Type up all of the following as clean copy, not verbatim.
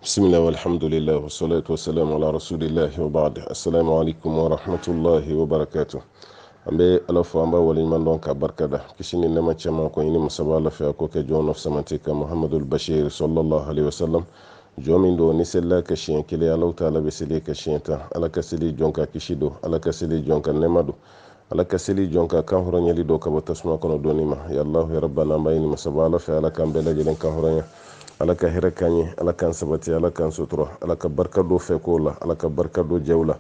بسم الله والحمد لله والصلاة والسلام على رسول الله وبعد السلام عليكم ورحمة الله وبركاته ambe alafu amba wali mandon ka barkada kishini nema chama ko ini masabala fa ko ke jono samatika muhammadul bashir sallallahu alaihi wasallam jomin do ni sella ka shin kile allah taala be sele ka shinta alaka seli jonka kishido alaka seli jonka nemado alaka seli jonka kan horonyeli do ka batasma kono donima ya allah ya rabbana bayni masabala fa alaka ambele jelen kan horonya alaka hira kanyi alaka sabati alaka sutura alaka barkado fe kola alaka barkado jawla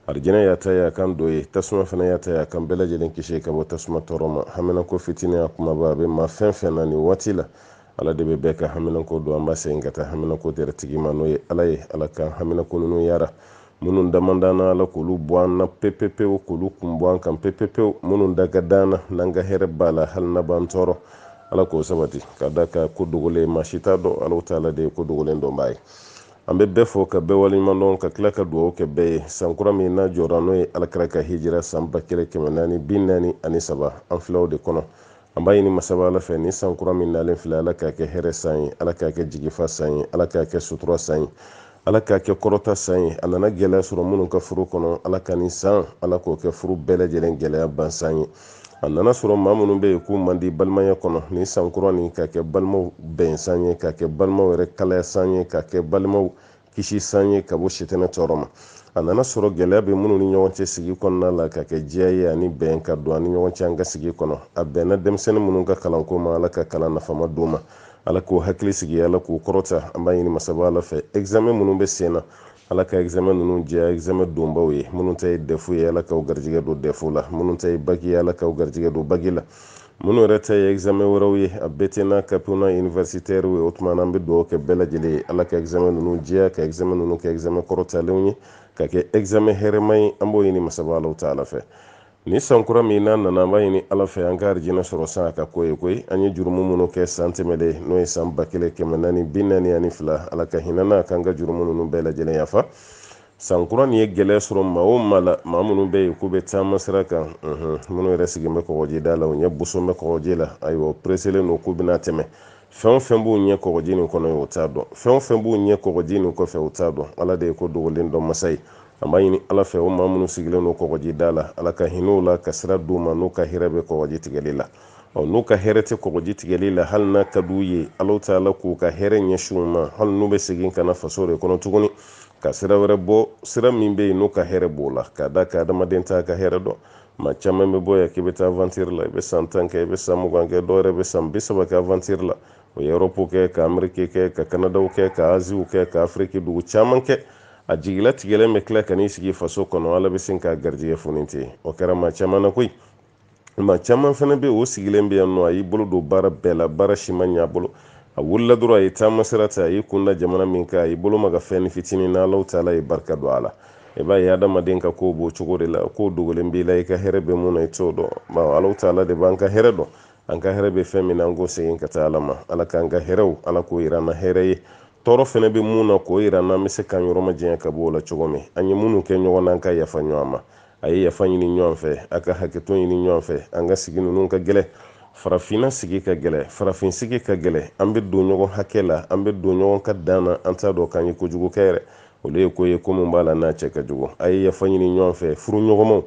arjina ya taya kan doye tasuma fana ya taya kan bela jelen kishe ka bo tasuma toroma hamina ko fitina kuma babe ma fenfena ni watila ala de be ka hamina ko do amba sengata hamina ko ter tigima no ye alaye alaka hamina ko no yara munun damandana ala kulu bwana pepepe o kulu kumbwan kan pepepe munun daga dana nanga here bala hal na bantoro ala ko sabati kadaka kudugule mashita do ala taala de kudugule ndo mbaye ambe befo ka be wali mandon ka klaka do ke be sankura mi na jorano e alkraka hijira samba kele kemenani binani ani saba an flaw de kono ambayi ni masaba la fe ni sankura mi nalen fla ala ka ke here sai ala ka ke jigifa sai ala ka ke sutura sai ala ka ke korota sai anana gele suro munun ka furu kono ala ka ni san ala ko ke furu bele jelen gele ban sai anana suro mamunu be ku mandi balmaya kono ni sankura ni ka ke balmo ben sanye ka ke balmo were kala sanye ka ke balmo kishi sanye ka bo shitene toroma anana suro gelabe munu ni nyawonce sigi kono la ka ke jiyaye ani ben ka do ani nyawonce anga sigi kono abena demsene munu ka kalan ko ma ala ka kala na fama duma ala ko hakli sigi ala ko korota ambayini masabala fe examen munu be sena ala ka examen nunu jiya examen dombaw ye minnu ta ye defu ye ala ka garijɛgɛ do defu la minnu ta ye bagi ye ala ka garijɛgɛ do bagi la minnu yɛrɛ ta ye examen wɛrɛw ye a bɛɛ tɛ n'a kapuna universitaire ye o tuma na an bɛ dugawu kɛ bɛɛ lajɛlen ye ala ka examen nunu jiya ka examen nunu kɛ examen kɔrɔtalenw ye ka kɛ examen hɛrɛma ye an b'o ɲini masaba alaw taala fɛ ni sankura min n'a nana an b'a ɲini ala fɛ an ka arijinɛ sɔrɔ san a ka ko ye koyi an ye jurumu minnu kɛ san tɛmɛlen n'o ye san 1442 ala ka hinɛ n'a kan ka jurumu ninnu bɛɛ lajɛlen yafa sankura nin ye gɛlɛya sɔrɔ maa o maa la maa minnu bɛ yen k'u bɛ taama sira kan minnu yɛrɛ sigilen bɛ kɔgɔjida la u ɲɛ boson bɛ kɔgɔji la ayiwa preselen don k'u bɛna tɛmɛ fɛn o fɛn b'u ɲɛ kɔgɔji nin kɔnɔ o t'a dɔn fɛn o fɛn b'u ɲɛ kɔgɔji nin kɔfɛ o t'a dɔn ala de ye ko dogolen dɔn masa ye an b'a ɲini ala fɛ o maa minnu sigilen don kɔgɔjida la ala ka hinɛw la ka sira d'u ma n'u ka hɛrɛ bɛ kɔgɔji tigɛli la n'u ka hɛrɛ tɛ kɔgɔji tigɛli la hali n'a ka d'u ye ala taala k'u ka hɛrɛ ɲɛsin u ma hali n'u bɛ segin ka na faso de kɔnɔ tuguni ka sira wɛrɛ bɔ sira min bɛ yen n'u ka hɛrɛ b'o la ka da ka adamaden t'a ka hɛrɛ dɔn maa caman bɛ bɔ yan k'i bɛ taa aventure la i bɛ san 10 kɛ i bɛ san 20 kɛ dɔw yɛrɛ bɛ san 30 kɛ aventure la o ye Europe kɛ ka Amérique kɛ ka Canadaw kɛ ka Asie kɛ ka Afrique dugu caman kɛ a jigila tigɛlen bɛ tila ka n'i sigi faso kɔnɔ ala bɛ sin k'a garijɛgɛ foni ten o kɛra maa caman na koyi maa caman fana bɛ o sigilen bɛ yan nɔ a y'i bolo don baara bɛɛ la baara si ma ɲɛ a bolo a wulila dɔrɔn a ye taama sira ta a y'i kunda jamana min kan a y'i bolo maga fɛn ni fitinin na alaw taala ye barika don a la i b'a ye adamaden ka kow b'o cogo de la ko dogolen b'i la i ka hɛrɛ bɛ mun na i t'o dɔn alaw taala de b'an ka hɛrɛ dɔn an ka hɛrɛ bɛ fɛn min na an k'o segin ka taa ala ma ala k'an ka hɛrɛw ala k'o yira an na hɛrɛ ye tɔɔrɔ fana bɛ mun na k'o yira an na an bɛ se k'an yɔrɔ ma janya ka bɔ o la cogo min an ye minnu kɛ ɲɔgɔn na an ka yafa ɲɔgɔn ma a ye yafa ɲini ɲɔgɔn fɛ a ka hakɛto ɲini ɲɔgɔn fɛ an ka sigi ninnu ka gɛlɛn farafinna sigi ka gɛlɛ farafin sigi ka gɛlɛ an bɛ don ɲɔgɔn hakɛ la an bɛ don ɲɔgɔn ka dan na an t'a dɔn k'an ye kojugu kɛ yɛrɛ olu ye ko ye ko min b'a la n'a cɛ ka jugu a ye yafa ɲini ɲɔgɔn fɛ furu ɲɔgɔnmaw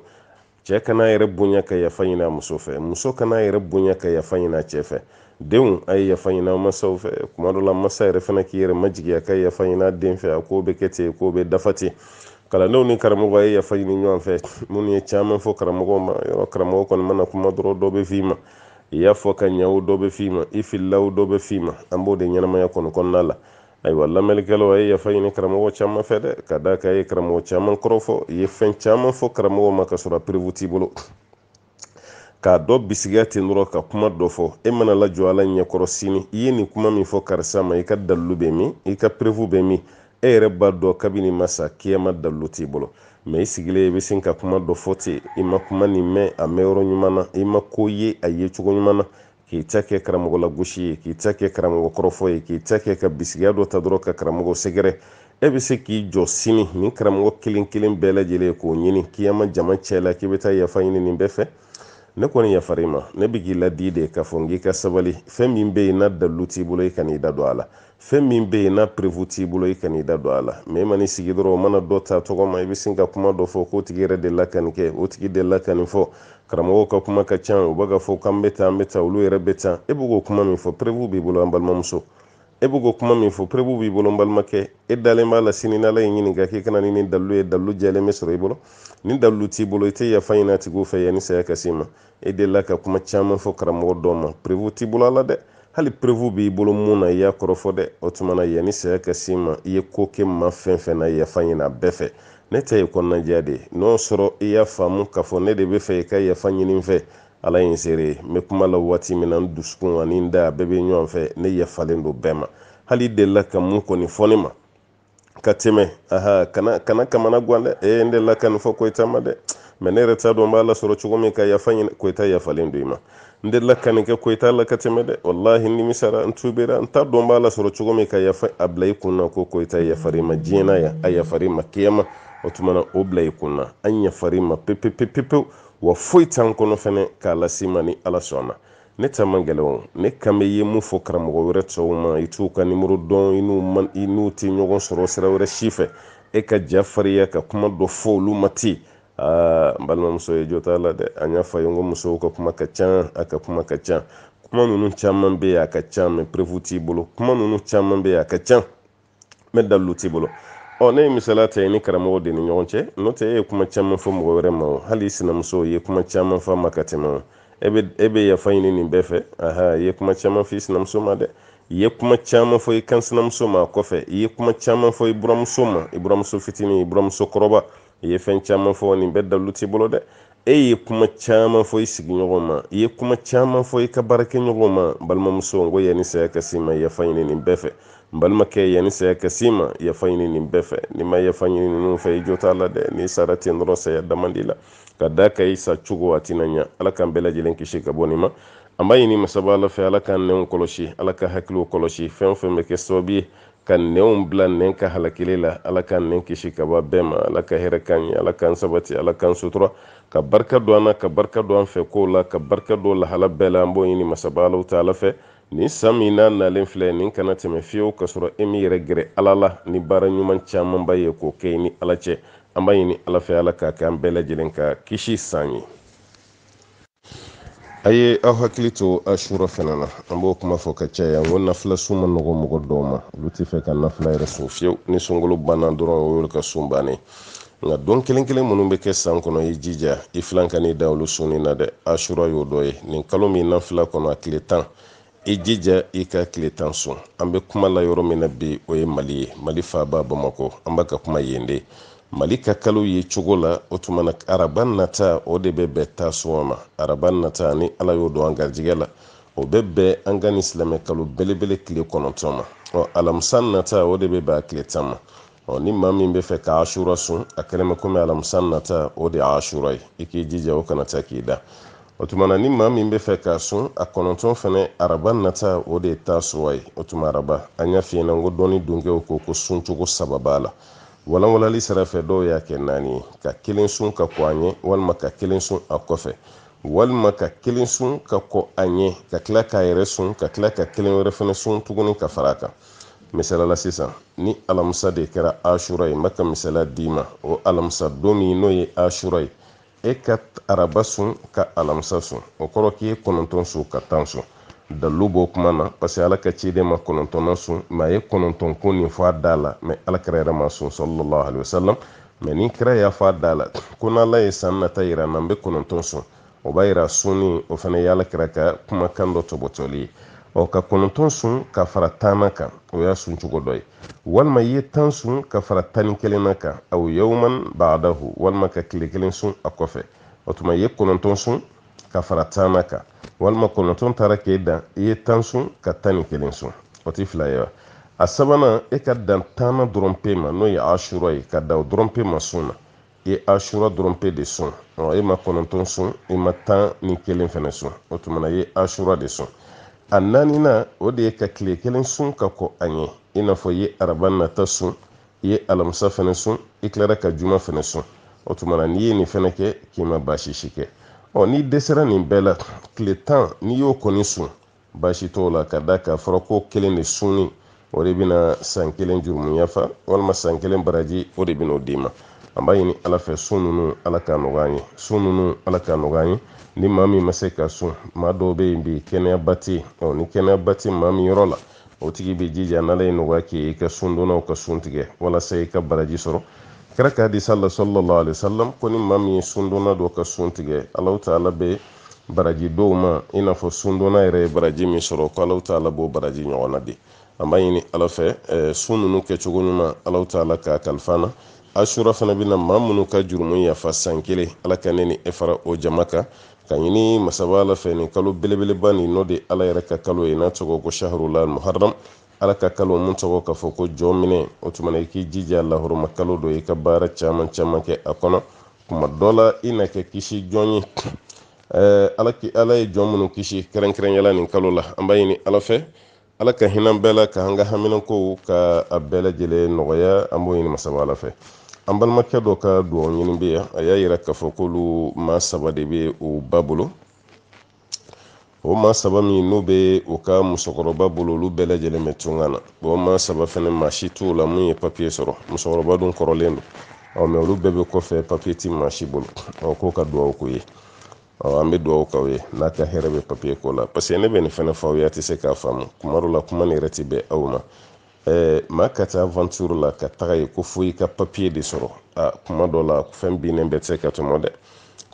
cɛ kana yɛrɛ bonya ka yafa ɲini a muso fɛ muso kana yɛrɛ bonya ka yafa ɲini a cɛ fɛ denw a ye yafa ɲini a masaw fɛ kuma dɔ la masa yɛrɛ fana k'i yɛrɛ majigi a ka yafa ɲini a den fɛ a k'o bɛ kɛ ten k'o bɛ dafa ten kalandenw ni karamɔgɔ a ye yafa ɲini ɲɔgɔn fɛ minnu ye caman fɔ karamɔgɔw ma yɔrɔ karamɔgɔ kɔni mana kuma dɔrɔn dɔ bɛ f'i ma i y'a fɔ ka ɲɛ o dɔ bɛ f'i ma i filila o dɔ bɛ f'i ma an b'o de ɲɛnamaya kɔni kɔnɔna la ayiwa lamɛnnikɛlaw a ye yafa ɲini karamɔgɔ caman fɛ dɛ ka d'a kan a ye karamɔgɔ caman kɔrɔfɔ i ye fɛn caman fɔ karamɔgɔ ma ka sɔrɔ perewu t'i bolo k'a dɔ bisigiya ten dɔrɔn ka kuma dɔ fɔ e mana lajɔ ala ɲɛkɔrɔ sini i ye nin kuma min fɔ karisa ma i ka dalilu bɛ min i ka perewu bɛ min e yɛrɛ b'a dɔn kabini masa kiyama dalilu t'i bolo mɛ i sigilen i bɛ sin ka kuma dɔ fɔ ten i ma kuma nin mɛn a mɛn yɔrɔ ɲuman na i ma ko ye a ye cogo ɲuman na k'i ta kɛ karamɔgɔ lagosi ye k'i ta kɛ karamɔgɔ kɔrɔfɔ ye k'i ta kɛ ka bisigiya dɔ ta dɔrɔn ka karamɔgɔ sɛgɛrɛ e bɛ se k'i jɔ sini nin karamɔgɔ kelen kelen bɛɛ lajɛlen k'o ɲini kiyama jama cɛ la k'i bɛ taa yafa ɲini nin bɛɛ fɛ ne kɔni yafar'i ma ne bɛ k'i ladi de k'a fɔ n k'i ka sabali fɛn min bɛ yen n'a dalu t'i bolo i kan'i da don a la fɛn min bɛ yen n'a prévu t'i bolo i kan'i da don a la mais e man'i sigi dɔrɔn o mana dɔ ta tɔgɔ ma i bɛ sin ka kuma dɔ fɔ k'o tigi yɛrɛ delila ka nin kɛ o tigi delila ka nin fɔ karamɔgɔw ka kuma ka ca u bɛ ka fɔ k'an bɛ taa an bɛ taa olu yɛrɛ bɛ taa e bɛ k'o kuma min fɔ prévu b'i bolo an balimamuso e bɛ k'o kuma min fɔ prévu b'i bolo n balimakɛ e dalen b'a la sini n'Ala y'i ɲininka k'i kana ni dalu ye dalu jɛlen bɛ sɔrɔ i bolo ni dalu t'i bolo i tɛ yafa ɲini a tigiw fɛ yanni saya ka s'i ma e delila ka kuma caman fɔ karamɔgɔ dɔw ma prévu t'i bolo a la dɛ hali prévu b'i bolo mun na i y'a kɔrɔfɔ dɛ o tuma na yanni saya ka s'i ma i ye ko kɛ maa fɛn fɛn na yafa ɲini a bɛɛ fɛ ne ta ye kɔnɔnajɛya de ye n'o sɔrɔ i y'a faamu k'a fɔ ne de bɛ fɛ i ka yafa ɲini n fɛ Ala ye n seere n bɛ kuma la waati min na n dusukun ani n da a bɛɛ bɛ ɲɔgɔn fɛ ne yafalen don bɛɛ ma hali delila ka mun kɔni fɔ ne ma ka tɛmɛ kana kamana gan dɛ n delila ka nin fɔ Koyita ma dɛ mais ne yɛrɛ t'a dɔn n b'a lasɔrɔ cogo min ka yafa ɲini Koyita yafalen don i ma n delila ka nin kɛ Koyita la ka tɛmɛ dɛ wallahi n nimisara n tubera n t'a dɔn n b'a lasɔrɔ cogo min ka yafa a bila i kun na ko Koyita yafar'i ma diɲɛ na yan a yafar'i ma kiyama o tuma na o bila i kun na an yafar'i ma pepepepepewu wa foyi t'an kɔnɔ fɛnɛ k'a lase ma ni Ala sɔnna ne ta man gɛlɛn o ne kan bɛ ye mun fɔ karamɔgɔ wɛrɛ tɔw ma i t'u ka nimero dɔn i n'u tɛ ɲɔgɔn sɔrɔ sira wɛrɛ si fɛ e ka ja farinya ka kuma dɔ fɔ olu ma ten n balimamuso ye jo t'a la dɛ an y'a fɔ a ye n ko musow ka kuma ka ca a ka kuma ka ca kuma ninnu caman bɛ yen a ka ca mais prévu t'i bolo kuma ninnu caman bɛ yen a ka ca mais dalu t'i bolo ne ye misaliya ta ye ni karamɔgɔ de ni ɲɔgɔn cɛ n'o tɛ e ye kuma caman fɔ mɔgɔ wɛrɛ ma o hali sinamuso ye kuma caman fɔ a ma ka tɛmɛ o e bɛ yafa ɲini nin bɛɛ fɛ i ye kuma caman fɔ i sinamuso ma dɛ i ye kuma caman fɔ i kan sinamuso ma kɔfɛ i ye kuma caman fɔ i buramuso ma i buramuso fitinin i buramuso kɔrɔba i ye fɛn caman fɔ nin bɛɛ dalu t'i bolo dɛ e ye kuma caman fɔ i sigiɲɔgɔn ma i ye kuma caman fɔ i ka baarakɛɲɔgɔn ma balimamuso n ko yanni saya ka s'i ma yafa ɲini nin bɛɛ fɛ n balimakɛ yanni saya ka s'i ma yafa ɲini nin bɛɛ fɛ ni ma yafa ɲini ninnu fɛ i jo t'a la dɛ n'i sara ten dɔrɔn saya daman di la ka da ka i sa cogo a tɛna ɲa Ala k'an bɛɛ lajɛlen kisi ka bɔ nin ma an b'a ɲini masaba Ala fɛ Ala k'an nɛnw kɔlɔsi Ala ka hakiliw kɔlɔsi fɛn o fɛn bɛ kɛ sababu ye ka nɛnw bila nɛn ka halakili la Ala k'an nɛn kisi ka bɔ bɛɛ ma Ala ka hɛrɛ k'an ye Ala k'an sabati Ala k'an sutura ka barika don an na ka barika don an fɛ kow la ka barika don lahala bɛɛ la an b'o ɲini masaba Ala ta'ala fɛ nin san min n'a nalen filɛ nin kana tɛmɛ fiyewu ka sɔrɔ e min yɛrɛ gɛrɛ Ala la ni baara ɲuman camanba ye k'o kɛ ni Ala cɛ an b'a ɲini Ala fɛ Ala k'a kɛ an bɛɛ lajɛlen ka kisi san ye a ye aw hakili to Ashura fana na an b'o kuma fɔ ka caya n ko nafila sun ma nɔgɔ mɔgɔ dɔw ma olu tɛ fɛ ka nafila yɛrɛ sun fiyewu ni sunkalo banna dɔrɔn o y'olu ka sun bannen nka don kelen kelen minnu bɛ kɛ san kɔnɔ i jija i filan ka n'i da olu sunni na dɛ Ashura y'o dɔ ye nin kalo min nafila kɔnɔ a tile 10 i jija i ka tile 10 sun an bɛ kuma la yɔrɔ min na bi o ye Mali ye Mali faaba Bamakɔ an b'a ka kuma yen de Mali ka kalo ye cogo la o tuma na araba nata o de bɛ bɛn Tasuwa ma araba nata ni Ala y'o don an garijɛgɛ la o bɛ bɛn an ka nin silamɛ kalo belebele tile 9 ma alamisa nata o de bɛ bɛn a tile 10 ma ni maa min bɛ fɛ ka Ashura sun a kɛlen bɛ komi alamisa nata o de ye Ashura ye i k'i jija o kana taa k'i da o tuma na ni maa min bɛ fɛ ka sun a 9 fɛnɛ araba nata o de ye Tasuwa ye o tuma araba an y'a f'i ɲɛna n ko dɔɔni dunkɛw ko sun cogo 3 b'a la walanwalali sira fɛ dɔw y'a kɛ 4 ye ka 1 sun ka kɔ an ye walima ka 1 sun a kɔfɛ walima ka 1 sun ka kɔ an ɲɛ ka tila k'a yɛrɛ sun ka tila ka 1 wɛrɛ fɛnɛ sun tuguni ka fara a kan misalala sisan ni alamisa de kɛra Ashura ye n bɛ ka misaliya d'i ma o alamisa don min n'o ye Ashura ye e ka araba sun ka alamisa sun o kɔrɔ k'i ye 9 sun ka 10 sun dalu b'o kuma na parce que Ala ka ciden ma 9 sun mais a ye 9 ko nin fɔ a da la mais Alakira yɛrɛ ma sun sallallahu alaihi wasallam mais ni kira y'a fɔ a da la ko n'Ala ye san nata yira na n bɛ 9 sun o b'a yira sunni o fana ye Alakira ka kumakan dɔ tɔbɔtɔli ye ka 9 sun ka fara 10 na kan o y'a sun cogo dɔ ye walima i ye 10 sun ka fara 11 na kan aw yawman ba'dahu walima ka tile 1 sun a kɔfɛ o tuma i ye 9 sun ka fara 10 na kan walima 9 taara k'e dan i ye 10 sun ka 11 sun o tɛ 2 ye wa a sabanan e ka dan 10 na dɔrɔn pe ma n'o ye Ashura ye ka da o dɔrɔn pe ma sun na i ye Ashura dɔrɔn pe de sun e ma 9 sun i ma 11 fɛnɛ sun o tuma na i ye Ashura de sun a 4nan o de ye ka tile 1 sun ka kɔ an ye i n'a fɔ i ye araba nata sun i ye alamisa fɛnɛ sun i tilara ka juma fɛnɛ sun o tuma na n'i ye nin fɛnɛ kɛ k'i ma baasi si kɛ ni dɛsɛra nin bɛɛ la tile 10 n'i y'o kɔni sun baasi t'o la ka da k'a fɔra ko kelen de sunni o de bɛna san 1 jurumu yafa walima san 1 baraji o de bɛna o d'i ma an b'a ɲini ala fɛ sun ninnu ala k'a nɔgɔya an ye sun ninnu ala k'a nɔgɔya an ye ni maa min ma se ka sun maa dɔw bɛ yen bi kɛnɛyaba tɛ yen ni kɛnɛyaba tɛ maa min yɔrɔ la o tigi bɛ jija n'ala ye nɔgɔya k'i ye i ka sun donnaw ka sun tigɛ walasa i ka baraji sɔrɔ kira ka hadisa la sallallahu alaihi wasallam ko ni maa min ye sun donna dɔ ka sun tigɛ Alahu taala bɛ baraji dɔw ma i n'a fɔ sun donna yɛrɛ ye baraji min sɔrɔ ko Alahu taala b'o baraji ɲɔgɔn na di an b'a ɲini ala fɛ sun ninnu kɛcogo ɲuman Alahu taala k'a kalifa na Ashura fana bɛna maa minnu ka jurumu yafa san 1 ala ka ne ni e fara o jama kan ka ɲini masaba ala fɛ nin kalo belebeleba nin n'o de ala yɛrɛ ka kalo ye n'a tɔgɔ ko shahrul muharram ala ka kalo mun tɔgɔ ka fɔ ko jɔn minɛ o tuma na i k'i jija lahoroma kalo do i ka baara caman caman kɛ a kɔnɔ kuma dɔ la i na kɛ kisi jɔn ye ala ye jɔn minnu kisi kɛrɛnkɛrɛnyala nin kalo la an b'a ɲini ala fɛ ala ka hinɛ bɛɛ la ka an ka haminankow ka a bɛɛ lajɛlen nɔgɔya an b'o ɲini masaba ala fɛ an balimakɛ dɔ ka dugawu ɲini bɛ yan a y'a yira k'a fɔ k'olu maa 3 de bɛ u ba bolo o maa 3 min n'u bɛ u ka musokɔrɔba bolo olu bɛɛ lajɛlen bɛ tunga na o maa 3 fana maa si t'u la mun ye papiye sɔrɔ musokɔrɔba dun kɔrɔlen don mɛ olu bɛɛ bɛ kɔfɛ papiye ti maa si bolo k'o ka dugawu k'u ye an bɛ dugawu k'aw ye n'a ka hɛrɛ bɛ papiye ko la parce que ne bɛ nin fana fɔ aw ye a tɛ se k'a faamu kuma dɔ la kuma nin yɛrɛ tɛ bɛn aw ma maa ka taa aventure la ka taga ye ko fo i ka papiye de sɔrɔ kuma dɔ la fɛn binnen bɛɛ tɛ se ka tɔmɔ dɛ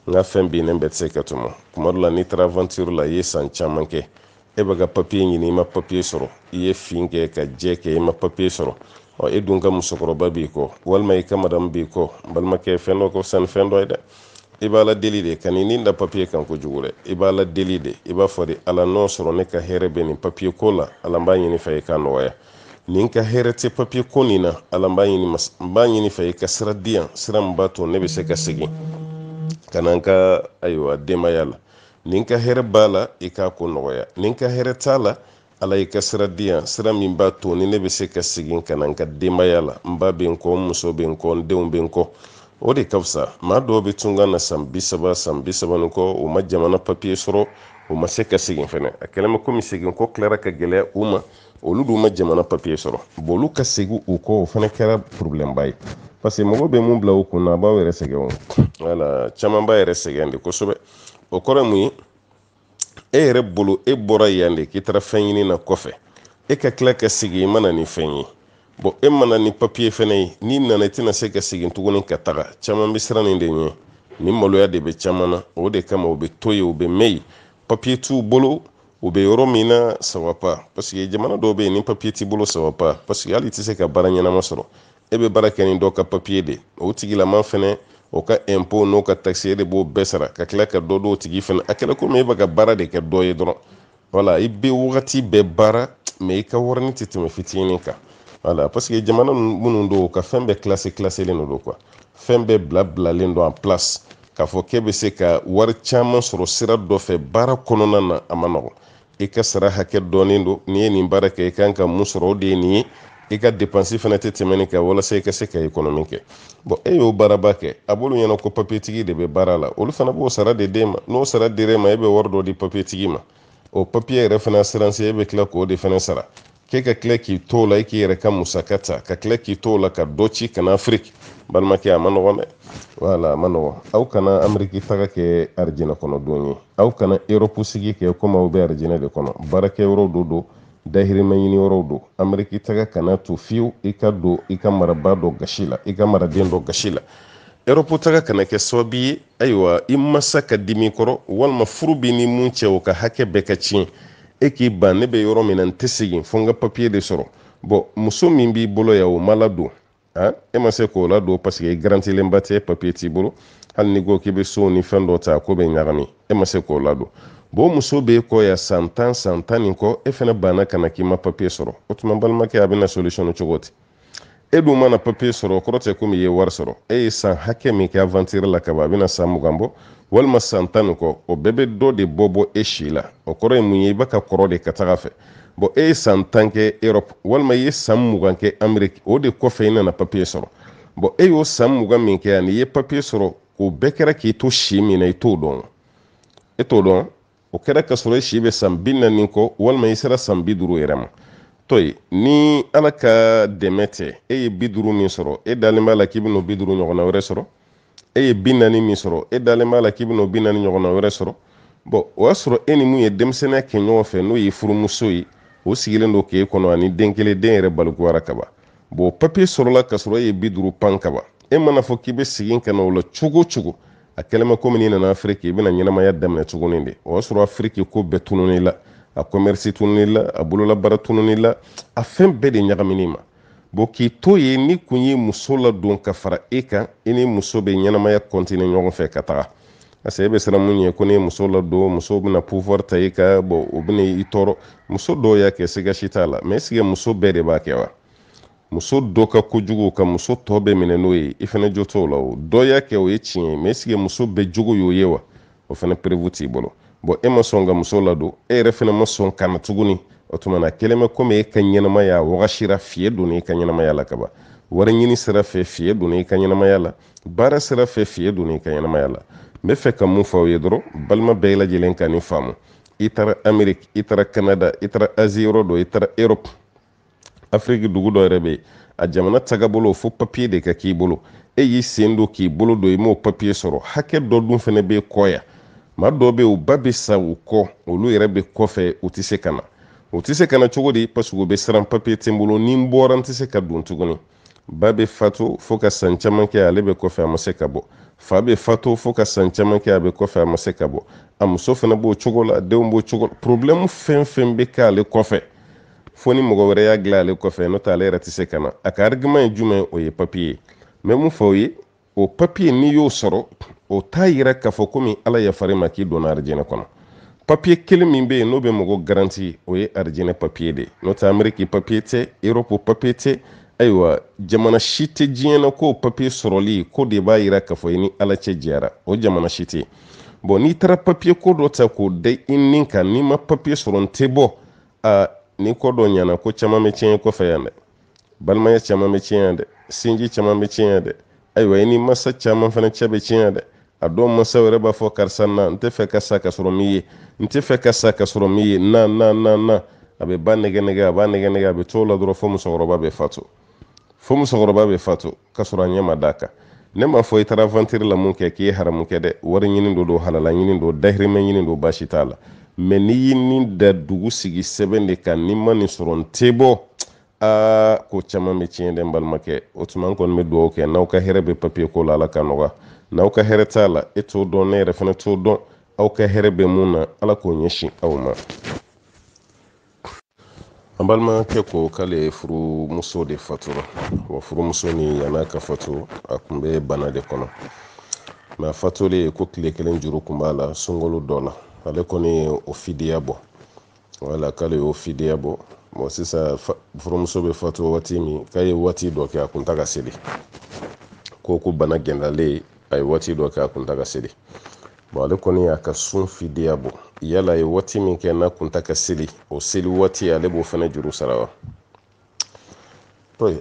n ka fɛn binnen bɛɛ tɛ se ka tɔmɔ kuma dɔ la n'i taara aventure la i ye san caman kɛ e bɛ ka papiye ɲini i ma papiye sɔrɔ i ye fin kɛ ka jɛ kɛ i ma papiye sɔrɔ e dun ka musokɔrɔba b'i kɔ walima i ka madamu b'i kɔ balimakɛ fɛn dɔ ka fisa ni fɛn dɔ ye dɛ i b'a la deli de ka nin da papiye kan kojugu dɛ i b'a la deli de i b'a fɔ de ala n'o sɔrɔ ne ka hɛrɛ bɛ nin papiye ko la ala n b'a ɲini fɛ i ka nɔgɔya nin ka hɛrɛ tɛ papiye ko nin na ala n b'a ɲini fɛ i ka sira di yan sira min b'a to ne bɛ se ka segin ka na n ka ayiwa denbaya la nin ka hɛrɛ b'a la i k'a ko nɔgɔya nin ka hɛrɛ t'a la ala i ka sira di yan sira min b'a to ni ne bɛ se ka segin ka na n ka denbaya la n ba bɛ n kɔ n muso bɛ n kɔ n denw bɛ n kɔ o de ka fisa maa dɔw bɛ tunga na san 30 ni kɔ u ma jamana papiye sɔrɔ u ma se ka segin fɛnɛ a kɛlen bɛ komi segin ko tilara ka gɛlɛya u ma olu dun ma jamana papiye sɔrɔ olu ka segin u kɔ o fɛnɛ kɛra problème ba ye parce que mɔgɔ bɛ mun bila u kun na a b'aw yɛrɛ sɛgɛn o wala caman b'a yɛrɛ sɛgɛn de kosɛbɛ o kɔrɔ mun ye e yɛrɛ bolo e bɔra yan de k'i taara fɛn ɲini na kɔfɛ e ka tila ka segin i mana ni fɛn ye bon e mana ni papiye fɛnɛ ye n'i nana i tɛna se ka segin tuguni ka taga caman bɛ siran nin de ɲɛ ni maloya de bɛ caman na o de kama u bɛ to ye u bɛ mɛn yen papiye t'u bolo u bɛ yɔrɔ min na sawa pa parce que jamana dɔw bɛ yen ni papiye t'i bolo sawa pa parce que hali i tɛ se ka baara ɲɛnama sɔrɔ e bɛ baara kɛ ni dɔ ka papiye de o tigilaman fɛnɛ o ka impôt n'o ka taxe e de b'o bɛɛ sara ka tila ka dɔ d'o tigi fɛnɛ a kɛra komi e bɛ ka baara de kɛ dɔ ye dɔrɔn wala i bɛ wagati bɛɛ baara mais i ka warini tɛ tɛmɛ fitinin kan wala parce que jamana minnu don ka fɛn bɛɛ classelen don quoi fɛn bɛɛ bilalen don en place k'a fɔ k'e bɛ se ka wari caman sɔrɔ sira dɔ fɛ baara kɔnɔna na a ma nɔgɔn i ka sara hakɛ dɔɔnin don n'i ye nin baara kɛ i kan ka mun sɔrɔ o de ye nin ye i ka dépense fɛnɛ tɛ tɛmɛ nin kan walasa i ka se ka économie kɛ bon e y'o baaraba kɛ a b'olu ɲɛna ko papiye tigi de bɛ baara la olu fana b'o sara de d'e ma n'o sara dir'e ma e bɛ wari dɔ di papiye tigi ma o papiye yɛrɛ fana siransi e bɛ tila k'o de fana sara k'e ka tila k'i to la i k'i yɛrɛ ka musaka ta ka tila k'i to la ka dɔ ci ka na afiriki balimakɛ a ma nɔgɔn dɛ wala a ma nɔgɔn aw kana ameriki taga kɛ arijinɛ kɔnɔ don ye aw kana eropu sigi kɛ komi aw bɛ arijinɛ de kɔnɔ baarakɛ yɔrɔw do don dahirimɛ ɲini yɔrɔw don ameriki taga kana to fiyewu i ka don i ka maraba dɔ gasi la i ka maraden dɔ gasi la eropu taga kana kɛ sababu ye ayiwa i masa ka dimi kɔrɔ walima furu b'i ni mun cɛ o ka hakɛ bɛɛ ka tiɲɛ e k'i ban ne bɛ yɔrɔ min na n tɛ segin fo n ka papiye de sɔrɔ bon muso min b'i bolo yan o ma ladon e ma se k'o ladon parce que i garantilenba tɛ papiye t'i bolo hali ni ko k'i bɛ so ni fɛn dɔ ta ko bɛ ɲagami e ma se k'o ladon bon muso b'e kɔ yan san 10 nin kɔ e fana banna ka na k'i ma papiye sɔrɔ o tuma balimakɛ a bɛna solution cogo di e dun mana papiye sɔrɔ o kɔrɔ tɛ komi i ye wari sɔrɔ e ye san hakɛ min kɛ aventure la ka ban a bɛna san 20 bɔ walima san 10 nin kɔ o bɛɛ bɛ dɔ de bɔ e si la o kɔrɔ ye mun ye i bɛ ka kɔrɔ de ka taga fɛ bon e ye san 10 kɛ Europe walima i ye san 20 kɛ Amérique o de kɔfɛ i nana papiye sɔrɔ bon e y'o san 20 min kɛ yan n'i ye papiye sɔrɔ o bɛɛ kɛra k'i to si min na i t'o dɔn e t'o dɔn o kɛra ka sɔrɔ e si bɛ san 40 kɔ walima i sera san 50 yɛrɛ ma toyi ni ala ka dɛmɛ tɛ e ye 50 min sɔrɔ e dalen b'a la k'i bɛn'o 50 ɲɔgɔnna wɛrɛ sɔrɔ e ye 40 min sɔrɔ e dalen b'a la k'i bɛn'o 40 ɲɔgɔnna wɛrɛ sɔrɔ bon o y'a sɔrɔ e ni mun ye denmisɛnniya kɛ ɲɔgɔn fɛ n'o ye furumuso ye o sigilen don k'e kɔnɔ ani den kelen den yɛrɛ balikuyara kaban bon papier sɔrɔla ka sɔrɔ e ye 50 pan kaban e mana fɔ k'i bɛ segin ka na o la cogo cogo a kɛlɛma komi n'i nana Afiriki i bɛna ɲɛnamaya daminɛ tuguni de o y'a sɔrɔ Afiriki ko bɛɛ tununi la a commerce tununi la a bololabaara tununi la a fɛn bɛɛ de ɲagamini ma bon k'i to ye ni kun ye muso ladon ka fara e kan i ni muso bɛ ɲɛnamaya continuer ɲɔgɔn fɛ ka taga parce que e bɛ siran mun ye ko ni muso ladon muso bɛna pouvoir ta i ka bon o bɛna i tɔɔrɔ muso dɔw y'a kɛ siga si t'a la mais est-ce que muso bɛɛ de b'a kɛ wa muso dɔ ka kojugu ka muso tɔ bɛɛ minɛ n'o ye i fana jo t'o la o dɔ y'a kɛ o ye tiɲɛ ye mais est-ce que muso bɛɛ jogo y'o ye wa o fana prévu t'i bolo bon e ma sɔn ka muso ladon e yɛrɛ fana ma sɔn ka na tuguni o tuma na kelen bɛ komi e ka ɲɛnamaya wagasira fiye donna i ka ɲɛnamaya la kaban wari ɲini sira fɛ fiye donna i ka ɲɛnamaya la baara sira fɛ fiye donna i ka ɲɛnamaya la n bɛ fɛ ka mun fɔ aw ye dɔrɔn balima bɛɛ lajɛlen ka nin faamu i taara Amérique i taara Canada i taara Asie yɔrɔ dɔ i taara Europe Afiriki dugu dɔ yɛrɛ bɛ yen a jamana tagabolo fo papier de ka k'i bolo e y'i sen don k'i bolo don i m'o papier sɔrɔ hakɛ dɔ dun fana bɛ kɔ yan maa dɔw bɛ yen u ba bɛ sa u kɔ olu yɛrɛ bɛ kɔfɛ u tɛ se ka na u tɛ se ka na cogo di parce que u bɛ siran papier tɛ n bolo ni n bɔra n tɛ se ka don tuguni ba bɛ fatu fo ka san caman kɛ ale bɛ kɔfɛ a ma se ka bɔ fa bɛ fatu fo ka san caman kɛ a bɛ kɔfɛ a ma se ka bɔ a muso fana b'o cogo la denw b'o cogo la problème fɛn fɛn bɛ k'ale kɔfɛ fo ni mɔgɔ wɛrɛ y'a dilan ale kɔfɛ n'o tɛ ale yɛrɛ tɛ se ka na a ka argument ye jumɛn o ye papier ye mais mun fɔ o ye o papier n'i y'o sɔrɔ o t'a yira k'a fɔ komi ala yafar'i ma k'i donna arijinɛ kɔnɔ papier kelen min bɛ yen n'o bɛ mɔgɔ garanti o ye arijinɛ papier de n'o tɛ Amérique papier tɛ Europe papier tɛ ayiwa jamana si tɛ diɲɛ na k'o papier sɔrɔli ko de b'a yira k'a fɔ i ni ala cɛ jɛra o jamana si tɛ bon n'i taara papier ko dɔ ta k'o da i nin kan n'i ma papier sɔrɔ n tɛ bɔ ni ko dɔ ɲɛna ko caman bɛ tiɲɛ kɔfɛ yan dɛ balimaya caman bɛ tiɲɛ yan dɛ sinji caman bɛ tiɲɛ yan dɛ ayiwa i ni masa caman fana cɛ bɛ tiɲɛ yan dɛ a dɔw masa yɛrɛ b'a fɔ karisa na n tɛ fɛ ka sa ka sɔrɔ min ye n tɛ fɛ ka sa ka sɔrɔ min ye na a bɛ ba nɛgɛ nɛgɛ a b'a nɛgɛ nɛgɛ a bɛ t'o la dɔrɔn fo musokɔrɔba bɛ fatu ka sɔrɔ a ɲɛ ma d'a kan ne m'a fɔ i taara aventure la mun kɛ k'i ye haramu kɛ dɛ wari ɲini don halala ɲini don dahirimɛ ɲini don baasi t'a la mais n'i y'i nin da dugu sigi sɛbɛn de kan n'i ma nin sɔrɔ n tɛ bɔ ko caman bɛ tiɲɛ dɛ n balimakɛ o tuma n kɔni bɛ dugawu kɛ n'aw ka hɛrɛ bɛ papier ko la ala ka nɔgɔya n'aw ka hɛrɛ t'a la e t'o dɔn ne yɛrɛ fana t'o dɔn aw ka hɛrɛ bɛ mun na ala k'o ɲɛsin aw ma an balimakɛ ko k'ale furumuso de fatura wa furumuso ni yan'a ka fatu a tun bɛ bana de kɔnɔ mais a fatulen ko tile kelen juru tun b'a la sunkalo dɔ la ale kɔni o fidiya bɔ wala k'ale y'o fidiya bɔ bon sisan furumuso bɛ fatu waati min k'a ye waati dɔ kɛ a kun t'a ka seli ko bana gɛlɛyalen a ye waati dɔ kɛ a kun t'a ka seli bon ale kɔni y'a ka sun fidiya bɔ yala a ye waati min kɛ n'a kun t'a ka seli o seli waati ale b'o fana juru sara wa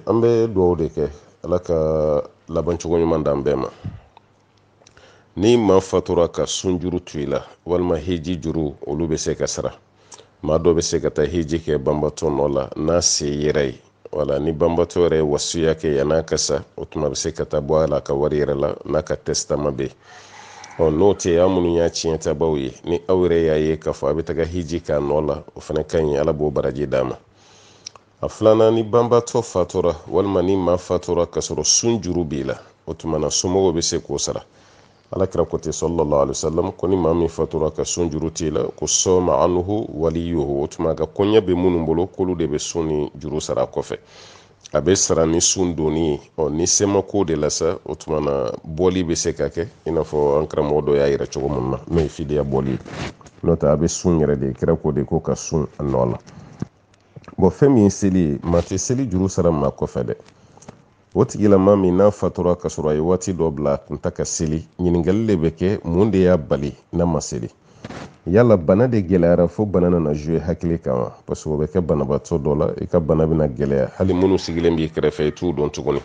an bɛ dugawu de kɛ ala ka laban cogo ɲuman d'an bɛɛ ma ni maa fatura ka sun juru to i la walima hiji juru olu bɛ se ka sara maa dɔ bɛ se ka taa hiji kɛ banbatɔ nɔ la n'a se yɛrɛ ye wala ni banbatɔ yɛrɛ ye wasiya kɛ yan'a ka sa o tuma bɛ se ka taa bɔ a la a ka wari yɛrɛ la n'a ka testament bɛ yen n'o tɛ aw minnu y'a tiɲɛ tabaw ye ni aw yɛrɛ y'a ye k'a fɔ a bɛ taga hiji k'a nɔ la o fana ka ɲi ala b'o baraji d'a ma a filanan ni banbatɔ fatura walima ni maa fatura ka sɔrɔ sun juru b'i la o tuma na somɔgɔw bɛ se k'o sara alakira ko ten sallallahu alaihi wasallam ko ni maa min fatura ka sun juru t'i la ko sɔma anhu waliyuhu o tuma ka kɔɲɛ bɛ minnu bolo k'olu de bɛ sun ni juru sara kɔfɛ a bɛ sara ni sun donni ye ni se ma ko de la sa o tuma na bɔli bɛ se ka kɛ i n'a fɔ an karamɔgɔ dɔ y'a yira cogo min na n'o ye fidiya bɔli ye n'o tɛ a bɛ sun yɛrɛ de kira ko de ko ka sun a nɔ la bon fɛn min ye seli ye maa tɛ seli juru sara maa kɔfɛ dɛ o tigilama min n'a fatura ka sɔrɔ a ye waati dɔ bila a kun ta ka seli ɲininkali de bɛ kɛ mun de y'a bali n'a ma seli yala bana de gɛlɛyara fo bana nana jouer hakili kan wa parce que o bɛ kɛ banabaatɔ dɔ la i ka bana bɛna gɛlɛya hali minnu sigilen b'i kɛrɛfɛ i t'u dɔn tuguni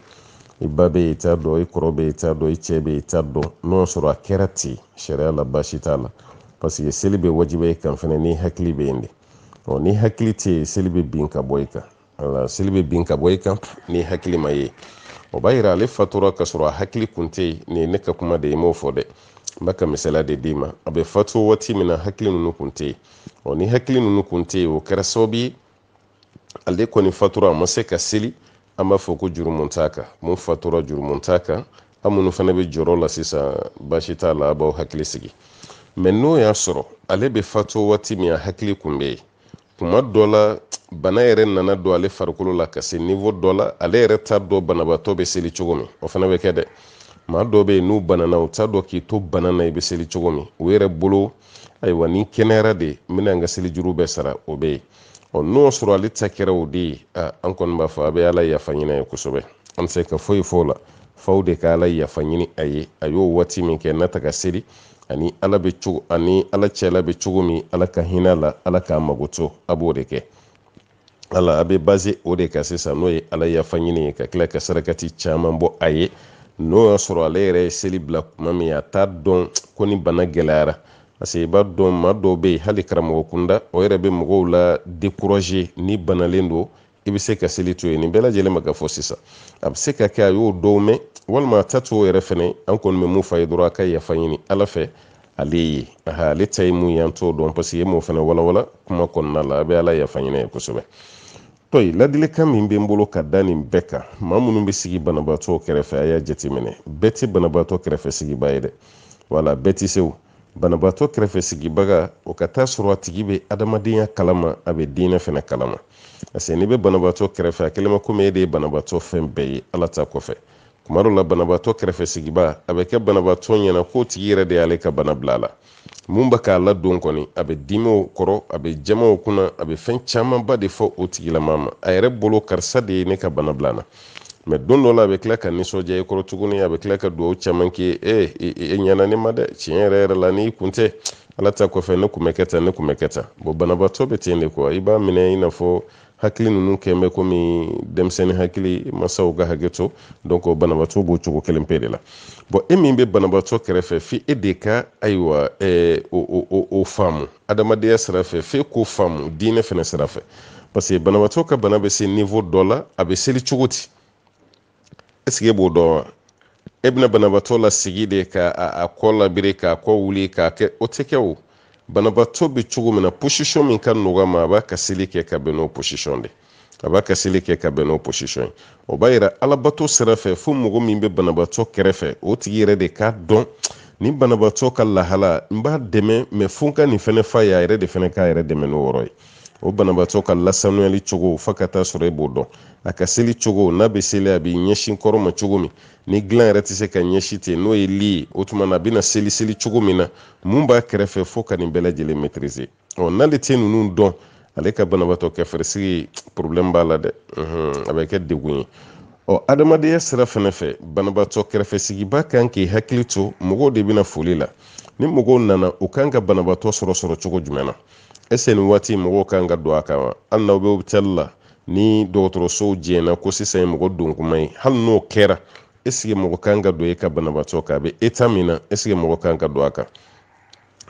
i ba bɛ yen i t'a dɔn i kɔrɔ bɛ yen i t'a dɔn i cɛ bɛ yen i t'a dɔn n'o sɔrɔ a kɛra ten sariya la baasi t'a la parce que seli be wajibe kan fana ni hakili be indi ni hakili te seli be bin ka bɔ i kan wala seli be bin ka bɔ i kan ni hakili ma ye o b'a yira ale fatura ka sɔrɔ a hakili kun tɛ ni ne ka kuma de ye m'o fɔ dɛ n b'a ka misaliya de d'i ma a bɛ fatu waati min na hakili ninnu kun tɛ ni hakili ninnu kun tɛ o kɛra sababu ye ale kɔni fatura a ma se ka seli an b'a fɔ ko jurumun t'a kan mun fatura jurumun t'a kan an minnu fana bɛ jɔrɔ la sisan baasi t'a la a b'aw hakili sigi mɛ n'o y'a sɔrɔ ale bɛ fatu waati min a hakili kun bɛ yen kuma dɔ la bana yɛrɛ nana don ale farikolo la ka se niveau dɔ la ale yɛrɛ t'a dɔn banabaatɔ bɛ seli cogo min o fana bɛ kɛ dɛ maa dɔw bɛ yen n'u banana u t'a dɔn k'i to bana na i bɛ seli cogo min u yɛrɛ bolo ayiwa ni kɛnɛyara de n bɛna n ka seli juru bɛɛ sara o bɛ yen n'o sɔrɔ ale ta kɛra o de ye an kɔni b'a fɔ a bɛ ala yafa ɲini ye kosɛbɛ an tɛ se ka foyi fɔ o la f'aw de ka ala yafa ɲini a ye a y'o waati min kɛ n'a ta ka seli ani ala cɛla bɛ cogo min ala ka hinɛ la ala k'a mago to a b'o de kɛ ala a bɛ base o de kan sisan n'o ye ala yafa ɲini ye ka tila ka sarakati caman bɔ a ye n'o y'a sɔrɔ ale yɛrɛ ye seli bila kuma min a t'a dɔn ko ni bana gɛlɛyara parce que i b'a dɔn maa dɔw bɛ yen hali karamɔgɔ kunda o yɛrɛ bɛ mɔgɔw la décourager ni banalen don i bɛ se ka seli to yen nin bɛɛ lajɛlen ma ka fɔ sisan a bɛ se ka kɛ a y'o dɔw mɛn walima a ta to yɛrɛ fɛnɛ an kɔni bɛ mun fɔ a ye dɔrɔn a ka yafa ɲini ala fɛ ale ye ale ta ye mun ye an t'o dɔn parce que e m'o fɛnɛ walawala kuma kɔnɔna la a bɛ ala yafa ɲini ye kosɛbɛ tɔyi ladilikan min bɛ n bolo ka da nin bɛɛ kan maa minnu bɛ sigi banabaatɔ kɛrɛfɛ a y'a jateminɛ bɛɛ tɛ banabaatɔ kɛrɛfɛ sigiba ye dɛ wala bɛɛ tɛ se o banabaatɔ kɛrɛfɛ sigibaga o ka taa sɔrɔ a tigi bɛ adamadenya kalama a bɛ diinɛ fɛnɛ kalama parce que n'i bɛ banabaatɔ kɛrɛfɛ a kɛlen ma komi e de ye banabaatɔ fɛn bɛɛ ye ala ta kɔfɛ kuma dɔw la banabaatɔ kɛrɛfɛ sigiba a bɛ kɛ banabaatɔ ɲɛna k'o tigi yɛrɛ de y'ale ka bana bila a la mun bɛ k'a ladon kɔni a bɛ dimi o kɔrɔ a bɛ jama o kunna a bɛ fɛn camanba de fɔ o tigilama ma a yɛrɛ bolo karisa de ye ne ka bana bila n na mɛ don dɔ la a bɛ tila ka nisɔndiya i kɔrɔ tuguni a bɛ tila ka dugawu caman k'i ye e ɲɛna ne ma dɛ tiɲɛ yɛrɛ yɛrɛ la n'i kun tɛ ala ta kɔfɛ ne kun bɛ kɛ tan ne kun bɛ kɛ tan bon banabaatɔ bɛ ten de kuwa i b'a minɛ i n'a fɔ hakili ninnu kɛn bɛ komi denmisɛnnin hakili masaw ka hakɛ to donc banabaatɔ b'o cogo kelen pe de la bon e min bɛ banabaatɔ kɛrɛfɛ f'i e de ka ayiwa o faamu adamadenya sira fɛ f'e k'o faamu diinɛ fɛnɛ sira fɛ parce que banabaatɔ ka bana bɛ se niveau dɔ la a bɛ seli cogo di est-ce que e b'o dɔn wa e bɛna banabaatɔ la sigi de ka a kɔ labiri k'a kɔ wuli k'a kɛ o tɛ kɛ o banabaatɔ bɛ cogo min na position min ka nɔgɔ ma a b'a ka seli kɛ ka bɛn n'o position de a b'a ka seli kɛ ka bɛn n'o position ye o b'a yira alabato sira fɛ fo mɔgɔ min bɛ banabaatɔ kɛrɛfɛ o tigi yɛrɛ de k'a dɔn ni banabaatɔ ka lahala n b'a dɛmɛ mɛ fo n ka nin fɛnɛ fa ye a yɛrɛ de fɛnɛ k'a yɛrɛ dɛmɛ n'o yɔrɔ ye o banabaatɔ ka lasanuyali cogo fo ka taa sɔrɔ e b'o dɔn a ka seli cogo n'a bɛ seli a bɛ ɲɛsin kɔrɔ ma cogo min ni dilan yɛrɛ tɛ se ka ɲɛsin ten n'o ye li ye o tuma na a bɛna seli cogo min na mun b'a kɛrɛfɛ fo ka nin bɛɛ lajɛlen maîtriser n'ale tɛ ninnu dɔn ale ka banabaatɔ kɛrɛfɛsigi problème b'a la dɛ a bɛ kɛ degun ye adamadenya sira fɛnɛ fɛ banabaatɔ kɛrɛfɛsigiba kan k'i hakili to mɔgɔw de bɛna foli la ni mɔgɔw nana u kan ka banabaatɔ sɔrɔ cogo jumɛn na est-ce que nin waati mɔgɔw kan ka don a kan wa hali n'aw bɛ hôpital la ni dɔgɔtɔrɔsow jɛnna ko sisan ye mɔgɔ don kuma ye hali n'o kɛra est-ce que mɔgɔ kan ka don e ka banabaatɔ kan a bɛ état min na est-ce que mɔgɔ kan ka don a kan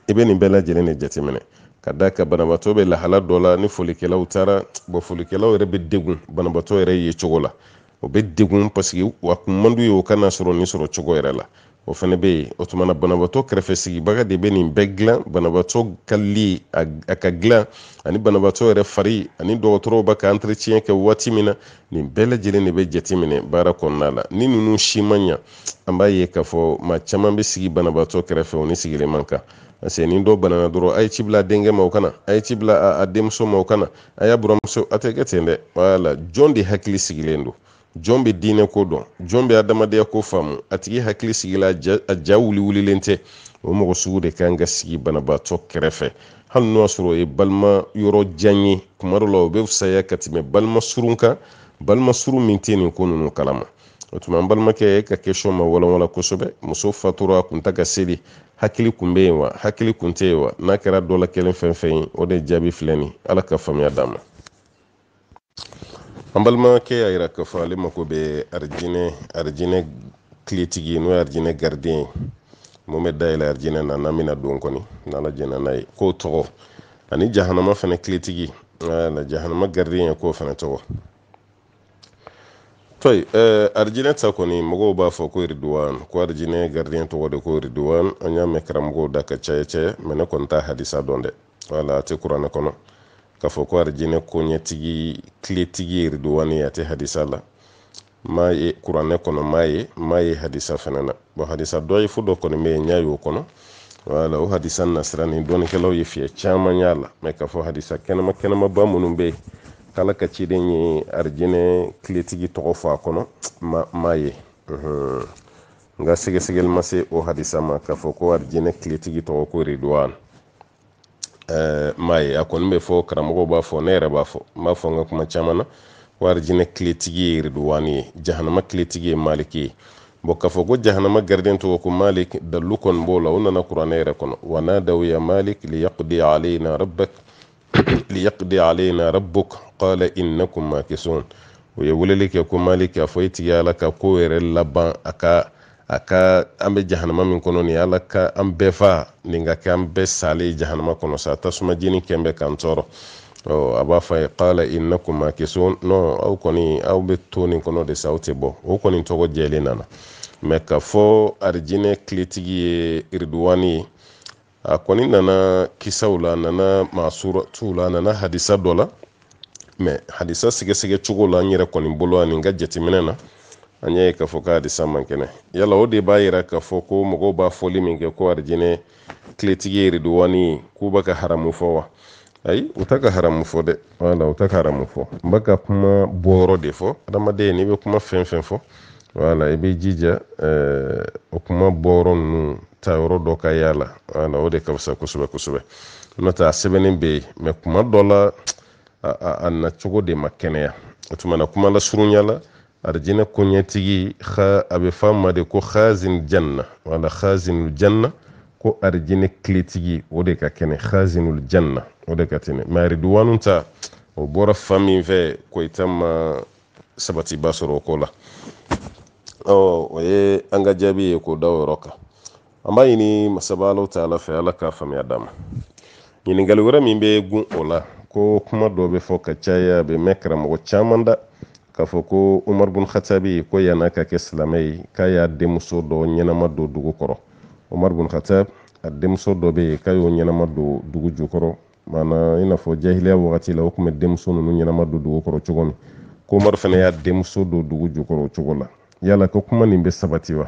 i bɛ nin bɛɛ lajɛlen de jateminɛ ka da ka banabaatɔ bɛ lahala dɔ la ni folikɛlaw taara folikɛlaw yɛrɛ bɛ degun banabaatɔ yɛrɛ ye cogo la o bɛ degun parce que a kun man d'u ye o kana sɔrɔ nin sɔrɔ cogo yɛrɛ la o fana bɛ yen o tuma na banabaatɔ kɛrɛfɛ sigibaga de bɛ nin bɛɛ dilan banabaatɔ ka li a ka dilan ani banabaatɔ yɛrɛ fari ani dɔgɔtɔrɔw b'a ka entretien kɛ waati min na nin bɛɛ lajɛlen de bɛ jateminɛ baara kɔnɔna la ni ninnu si man ɲa an b'a ye k'a fɔ maa caman bɛ sigi banabaatɔ kɛrɛfɛ o ni sigilen man kan parce que ni dɔ banana dɔrɔn a ye ci bila a denkɛ ma o kana a ye ci bila a denmuso ma o kana a y'a buramuso a tɛ kɛ ten dɛ wala jɔn de hakili sigilen don jɔn bɛ diinɛ ko dɔn jɔn bɛ adamadenya ko faamu a tigi hakili sigila a ja wulilen tɛ o mɔgɔ sugu de kan ka sigi banabaatɔ kɛrɛfɛ hali n'o y'a sɔrɔ o ye balima yɔrɔ jan ye kuma dɔ la o bɛ fisaya ka tɛmɛ balima surun kan balima surun min tɛ nin ko ninnu kalama o tuma an balimakɛ e ka question ma walawala kosɛbɛ muso fatura a kun ta ka seli hakili kun bɛ yen wa hakili kun tɛ yen wa n'a kɛra dɔ la kelen fɛn fɛn ye o de jaabi filɛ nin ala ka faamuya d'a ma an balimakɛ y'a jira k'a fɔ ale mako bɛ arijinɛ tiletigi n'o ye arijinɛ gardien ye mo me dayla arjina na namina don koni na la jina nay ko to ani jahannama fene klitigi la jahannama gardien ko fene to toy arjina ta koni mogo ba fo ko ridwan ko arjina gardien to wode ko ridwan anya me karamgo da ka chaye mena konta hadisa donde wala te qur'ana kono ka fo ko arjina ko nyetigi klitigi ridwani ate hadisa la maye qur'ana kono maye hadisa fenana bo hadisa doy fu do kono me nyaayo kono wala o hadisa nasrani don ke law yefi chama nyala me ka fo hadisa kenama ba munum be kala ka ciden ye arjine klitigi to fa kono maye nga segel mase o hadisa ma ka fo ko arjine klitigi to ko ridwan maye akon be fo karamogo ba fo nere ba fo ma fo nga kuma chamana warjine klitigi ridwani jahannama klitigi maliki boka fogo jahannama garden to ko malik dalukon bola wona qur'ana re kono wana daw ya malik liyaqdi alayna rabbuk qala innakum makisun we wulelike ko malik afoyti yala ka ko were laban aka ambe jahannama min kono ni alaka ambe fa ninga kambe sali jahannama kono sa tasuma jini kembe kantoro aba fa qala innakum makisun no au koni au betoni kono de sauti bo o koni togo jeli nana meka fo arjine klitigi irdwani koni nana kisawla nana masura tula nana hadisa dola me hadisa sige chugola nyere koni bolo ani ngajeti menena anye ka fo ka hadisa mankene yalla o de bayira ka fo ko mogo ba foli minge ko arjine klitigi irdwani kubaka haramu fo wa ay utaka haramu fo de wala utaka haramu fo mbaka kuma boro de fo adama de ni be kuma fen fo wala ibe jija o kuma boro nu tawro do ka yala wala o de ka sa kusube nota sebenin be me kuma dola anna chugo de makene tumana kuma la surunyala arjina kunyatigi kha abe fama de ko khazin janna wala khazinul janna ko arjine klitigi o de ka kene khazinul janna o de ka tene mari duwanunta o bora fami ve ko itama sabati basoro kola oye anga jabi ko dawo roka amma ini masabalo taala fa ala ka fami adama yini galwara min be gun ola ko kuma do be foka chaya be mekra mo chamanda ka foko Umar bin Khattabi ko yana ka ke islamai kaya demuso do nyenama do dugu koro Umar bin Khattab demuso do be kayo nyenama do dugu jukoro mana ina fo jahiliya wakati la hukume demuso no nyenama do dugu koro chugomi ko Umar fana ya demuso do dugu jukoro chugola yala ko kuma nimbe sabatiwa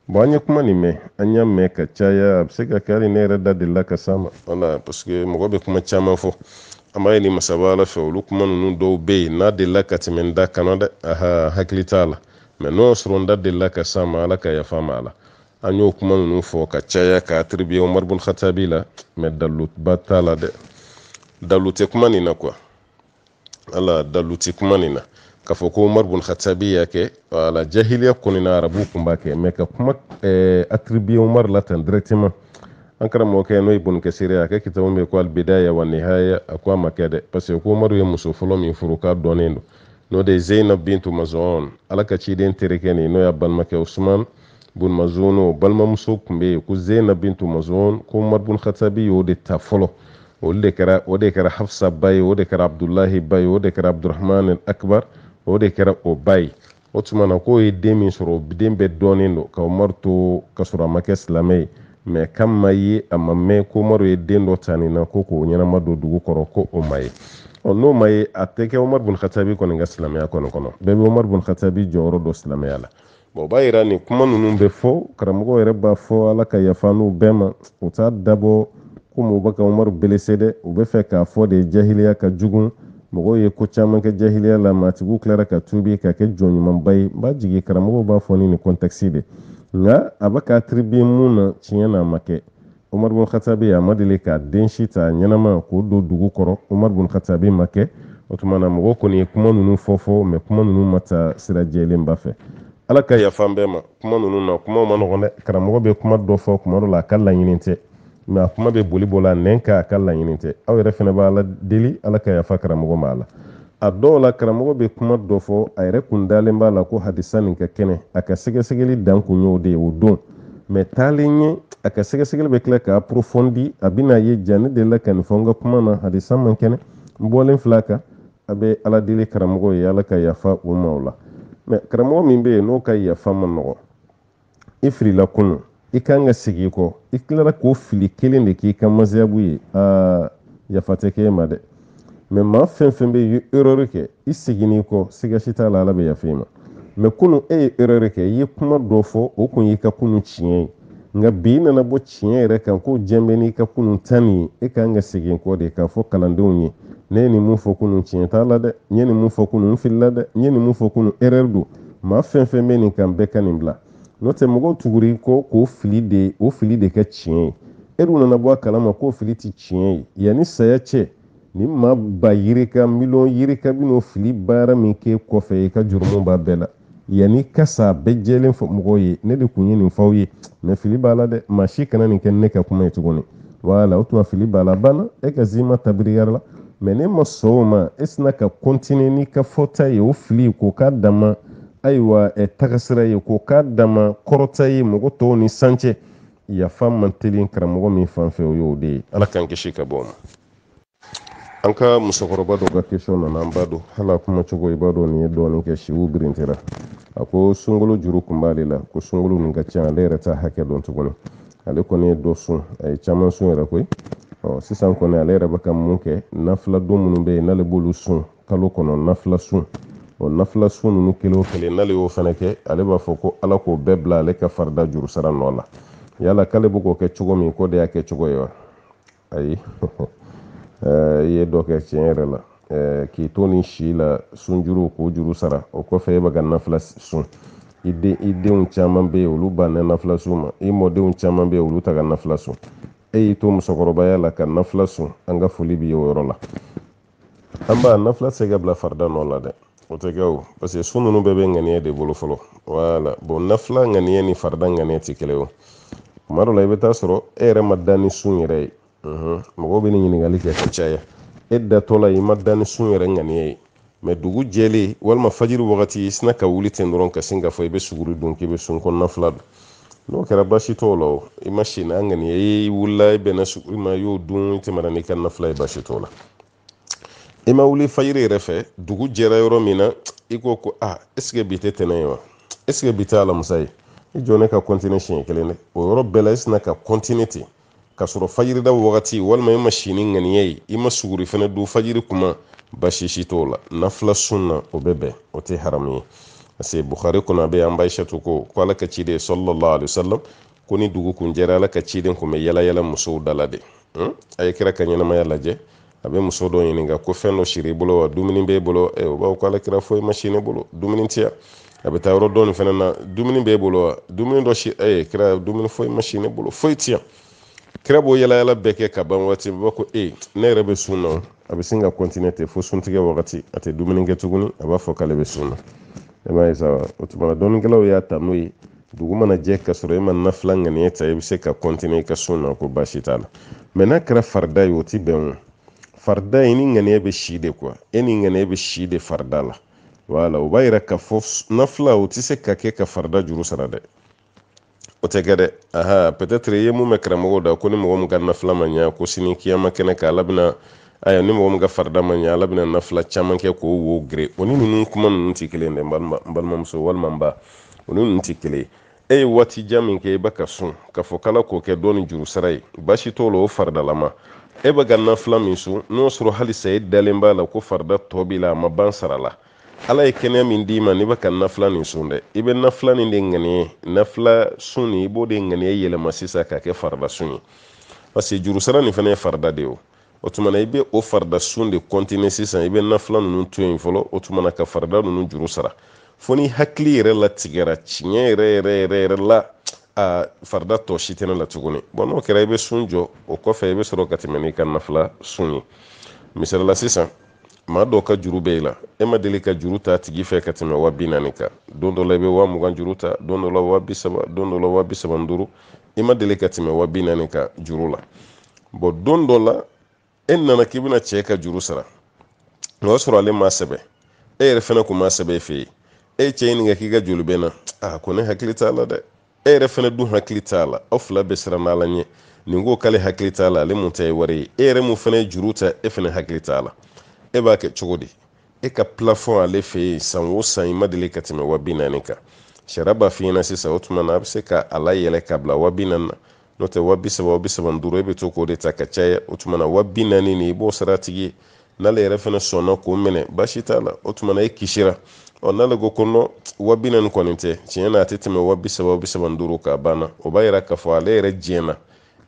banya kuma nimme anya me ka chaya absega kali ne rada dilla ka sama wala parce que mo be kuma chama fo amma ni masabala fe lukuma nunu do be na dilla ka timenda kanada aha haklitala me no sronda dilla ka sama ala ka ya fama ala anyo kuma nunu fo ka chaya ka tribi Umar bin Khattabi la me dalut batala de dalute kuma ni na kwa ala daluti kuma ni na ka fo ko Umar bin Khattabi yake ala jahiliya kunina arabu kumba ke me ka kuma attribuer Umar la tan directement an karamo ke no ibn kasir yake kitabu me ko al bidaya wa nihaya akwa makede parce que ko Umar ye muso folo min furuka donendo no de Zainab bintu Maz'un ala ka ci den terekeni no ya ban make Usman bin Maz'un balma muso kumbe ku Zainab bintu Maz'un ko Umar bin Khattabi yo de ta folo o de kara Hafsa bay o de kara Abdullah bay o de kara Abdurrahman al-Akbar o de kera o bay o tumana ko e demi soro bidembe donindo ka marto kasura make islamai me kamma yi amma me ko maro e dendo tanina ko nyana mado dugu koro ko o may o no may ateke Umar bin Khattabi ko nga islamai kono bebe Umar bin Khattabi joro do islamai ala bo bayira ni kuma nunu be fo karamugo ere ba fo ala ka yafanu bema o ta dabo ko mo baka Umar belesede o be fe ka fo de jahiliya ka jugun mogo ye ko caman kɛ jahiliya la matigu tilara ka tubi ka kɛ jɔnɲuman ba ye ba jigi karamɔgɔw b'a fɔ ni contexte de nka a bɛ ka attribuer mun na tiɲɛ na a ma kɛ Umar bin Khattabi a ma deli ka den si ta ɲɛnama k'o don dugu kɔrɔ Umar bin Khattabi ma kɛ o tuma na mɔgɔ kɔni ye kuma ninnu fɔ mais kuma ninnu ma ta sira jɛlen ba fɛ ala ka yafa an bɛɛ ma kuma ninnu na kuma ma nɔgɔn dɛ karamɔgɔ bɛ kuma dɔ fɔ kuma dɔ la a ka laɲini tɛ mais a kuma bɛ boli bɔ la nɛn ka a ka laɲini tɛ aw yɛrɛ fana b'a la deli ala ka yafa karamɔgɔ ma a la a dɔw la karamɔgɔ bɛ kuma dɔ fɔ a yɛrɛ kun dalen b'a la ko hadisa nin ka kɛnɛ a ka sɛgɛsɛgɛli dan kun y'o de ye o don mais taalen ye a ka sɛgɛsɛgɛli bɛ tila ka approfondi a bɛna ye jani de la ka nin fɔ n ka kuma na hadisa man kɛnɛ n bɔlen filɛ a kan a bɛ ala deli karamɔgɔ ye ala ka yafa o ma o la mais karamɔgɔ min bɛ yen n'o ka yafa man nɔgɔ i filila kunun i kan ka segin kɔ i tilara k'o fili kelen de k'i ka maziyabu ye yafa tɛ kɛ e ma dɛ mais maa fɛn fɛn bɛ ye erreur kɛ i seginni kɔ siga si t'a la ala bɛ yafa i ma mais kunun e ye erreur kɛ i ye kuma dɔ fɔ o kun y'i ka kunun tiɲɛ ye nka bi i nana bɔ tiɲɛ yɛrɛ kan ko diɲɛ bɛ n'i ka kunun tan nin ye e kan ka segin kɔ de k'a fɔ kalandenw ye ne ye nin mun fɔ kunun tiɲɛ t'a la dɛ n ye nin mun fɔ kunun n filila dɛ n ye nin mun fɔ kunun erreur don maa fɛn fɛn bɛ nin kan bɛɛ ka nin bila n'o tɛ mɔgɔw tugura i kɔ k'o fili de kɛ tiɲɛ ye e dun nana bɔ a kalama k'o fili tɛ tiɲɛ ye yanni saya cɛ ni maa ba yirika miliyɔn yirika bɛn'o fili baara min k'e kɔfɛ i ka jurumu b'a bɛɛ la yanni ka sa bɛɛ jɛlen fɔ mɔgɔw ye ne de kun ye nin fɔw ye mais fili b'a la dɛ maa si kana nin kɛ ne ka kuma ye tuguni wala o tuma fili b'a la banna e ka zima tabiriyara la mais ne ma sɔn o ma e sina ka continuer n'i ka fɔta ye o fili k'o k'a dama ayiwa tagasira ye k'o k'a dama kɔrɔta ye mɔgɔ tɔw ni san cɛ yafa man teli karamɔgɔ min fan fɛ o y'o de ye ala k'an kisi ka bɔ o ma an ka musokɔrɔba dɔ ka question nana an b'a dɔn hali kuma cogo i b'a dɔn nin ye dɔɔnin kɛ siw birintira a ko sunkalo juru kun b'ale la ko sunkalo nin ka ca ale yɛrɛ t'a hakɛ dɔn tuguni ale kɔni ye dɔ sun a ye caman sun yɛrɛ koyi sisan kɔni ale yɛrɛ bɛ ka mun kɛ nafila don minnu bɛ yen n'ale b'olu sun kalo kɔnɔ nafila sun nafila sun ninnu kelen o kelen n'ale y'o fana kɛ ale b'a fɔ ko ala k'o bɛɛ bila ale ka farida juru sara nɔ la yala k'ale bɛ k'o kɛ cogo min ko de y'a kɛ cogo ye wa ayi i ye dɔ kɛ tiɲɛ yɛrɛ la k'i to nin si la sunjuru k'o juru sara o kɔfɛ e bɛ ka nafila sun i denw caman bɛ yen olu banna nafila sun ma i mɔdenw caman bɛ yen olu ta ka nafila sun e y'i to musokɔrɔbaya la ka nafila sun an ka foli b'i ye o yɔrɔ la an b'a nafila tɛ se ka bila farida nɔ la dɛ o tɛ kɛ o parce que sun ninnu bɛɛ bɛ ŋaniya de bolo fɔlɔ wala bon nafila ŋaniya ni farida ŋaniya tɛ kelen o tuma dɔ la i bɛ taa sɔrɔ e yɛrɛ ma da ni sun yɛrɛ ye mɔgɔw bɛ nin ɲininkali kɛ ka caya e datɔ la i ma da ni sun yɛrɛ ŋaniya ye mais dugu jɛlen walima fajiri wagati i sina ka wuli ten dɔrɔn ka sin ka fɔ i bɛ suguri dun k'i bɛ sun kɔnɔna fila dun n'o kɛra baasi t'o la o i ma si n'a ŋaniya i wulila i bɛnna suguri ma i y'o dun i tɛmɛna n'i ka nafila ye baasi t'o la i ma wuli fajiri yɛrɛ fɛ dugu jɛra yɔrɔ min na i ko est-ce que bi tɛ tɛnɛ ye wa est-ce que bi tɛ alamisa ye i jɔ ne ka continuer siɲɛ kelen dɛ o yɔrɔ bɛɛ la i sina ka continuer ten ka sɔrɔ fajiri da wagati walima i ma si ni ŋaniya ye i ma suguri fana dun fajiri kuma baasi si t'o la nafila sun na o bɛ bɛn o tɛ haramu ye parce que Bukhari kɔnɔ a bɛ an Aishatu ko ala ka ciden sallallahu alaihi wasallam ko ni dugu kun jɛra ala ka ciden kun bɛ yala yala musow dala de a ye kira ka ɲɛnamaya lajɛ a bɛ muso dɔ ɲininka ko fɛn dɔ siri i bolo wa dumuni b'e bolo o b'a fɔ ko ala kira foyi ma si ne bolo dumuni tɛ yan a bɛ taa yɔrɔ dɔɔnin fana na dumuni b'e bolo wa dumuni dɔ si kira dumuni foyi ma si ne bolo foyi tɛ yan kira b'o yala yala bɛɛ kɛ ka ban waati b'a ko ne yɛrɛ bɛ sun na a bɛ sin ka continuer ten fo suntigɛ wagati a tɛ dumuni kɛ tuguni a b'a fɔ k'ale bɛ sun na e m'a ye sa o tuma dɔnnikɛlaw y'a ta n'o ye dugu mana jɛ ka sɔrɔ e ma nafila ŋaniya ta i bɛ se ka continuer i ka sun na ko baasi t'a la mais n'a kɛra farida ye o tɛ bɛn o farida ye ni ŋaniya bɛ si de quoi e ni ŋaniya bɛ si de farida la wala o b'a yira k'a fɔ nafila o tɛ se ka kɛ ka farida juru sara dɛ o tɛ kɛ dɛ peut-être i ye mun mɛn karamɔgɔw da ko ni mɔgɔ min ka nafila ma ɲɛ ko sini kiyama kɛnɛ kan ala bɛna ni mɔgɔ min ka farida ma ɲɛ ala bɛna nafila caman kɛ k'o wo gere o ni ninnu kuma ninnu tɛ kelen dɛ n balimamuso walima n ba o ni ninnu tɛ kelen e ye waati jan min kɛ i bɛ ka sun k'a fɔ k'ala k'o kɛ dɔɔni juru sara ye baasi t'o la o faridalama e bɛ ka nafila min sun n'o sɔrɔ halisa e dalen b'a la ko farida tɔ b'i la a ma ban sara la ala ye kɛnɛya min d'i ma n'i bɛ ka nafila nin sun dɛ i bɛ nafila nin de ŋaniya nafila sun nin i b'o de ŋaniya yɛlɛma sisan k'a kɛ farida sun ye parce que juru sara nin fana ye farida de ye o tuma na i bɛ o farida sun de continuer sisan i bɛ nafila ninnu to yen fɔlɔ o tuma na ka farida ninnu juru sara fo ni hakili yɛrɛ latigɛra tiɲɛ yɛrɛ la farida tɔ si tɛ ne la tuguni bon n'o kɛra i bɛ sun jɔ o kɔfɛ i bɛ sɔrɔ ka tɛmɛ n'i ka nafila sun ye misali la sisan maa dɔw ka juru bɛ i la e ma deli ka juru ta a tigi fɛ ka tɛmɛ 40,000 kan don dɔ la i bɛ 20,000 juru ta don dɔ la 30,000 don dɔ la 35,000 i ma deli ka tɛmɛ 40,000 kan juru la bon don dɔ la e nana k'i bɛna cɛ ka juru sara o y'a sɔrɔ ale ma sɛbɛn e yɛrɛ fana kun ma sɛbɛn e fɛ yen e cɛ ɲininka k'i ka joli bɛ na ko ne hakili t'a la dɛ yɛrɛ fɛnɛ dun hakili t'a la aw fila bɛ siran n'ala ɲɛ nin ko k'ale hakili t'a la ale mun ta ye wari ye e yɛrɛ mun fɛnɛ ye juru ta e fɛnɛ hakili t'a la e b'a kɛ cogo di e ka plafond ale fɛ yen san o san i ma deli ka tɛmɛ 40,000 kan sariya b'a f'i ɲɛna sisan o tuma na a bɛ se ka a layɛlɛ ka bila 40,000 na n'o tɛ 30,000 e bɛ to k'o de ta ka caya o tuma na 40,000 nin i b'o sara tigi ye n'ale yɛrɛ fɛnɛ sɔnna k'o minɛ baasi t'a la o tuma na e kisira n'ale ko nɔ 40,000 kɔni tɛ tiɲɛ na a tɛ tɛmɛ 30,000 k'a banna o b'a yira k'a fɔ ale yɛrɛ diɲɛna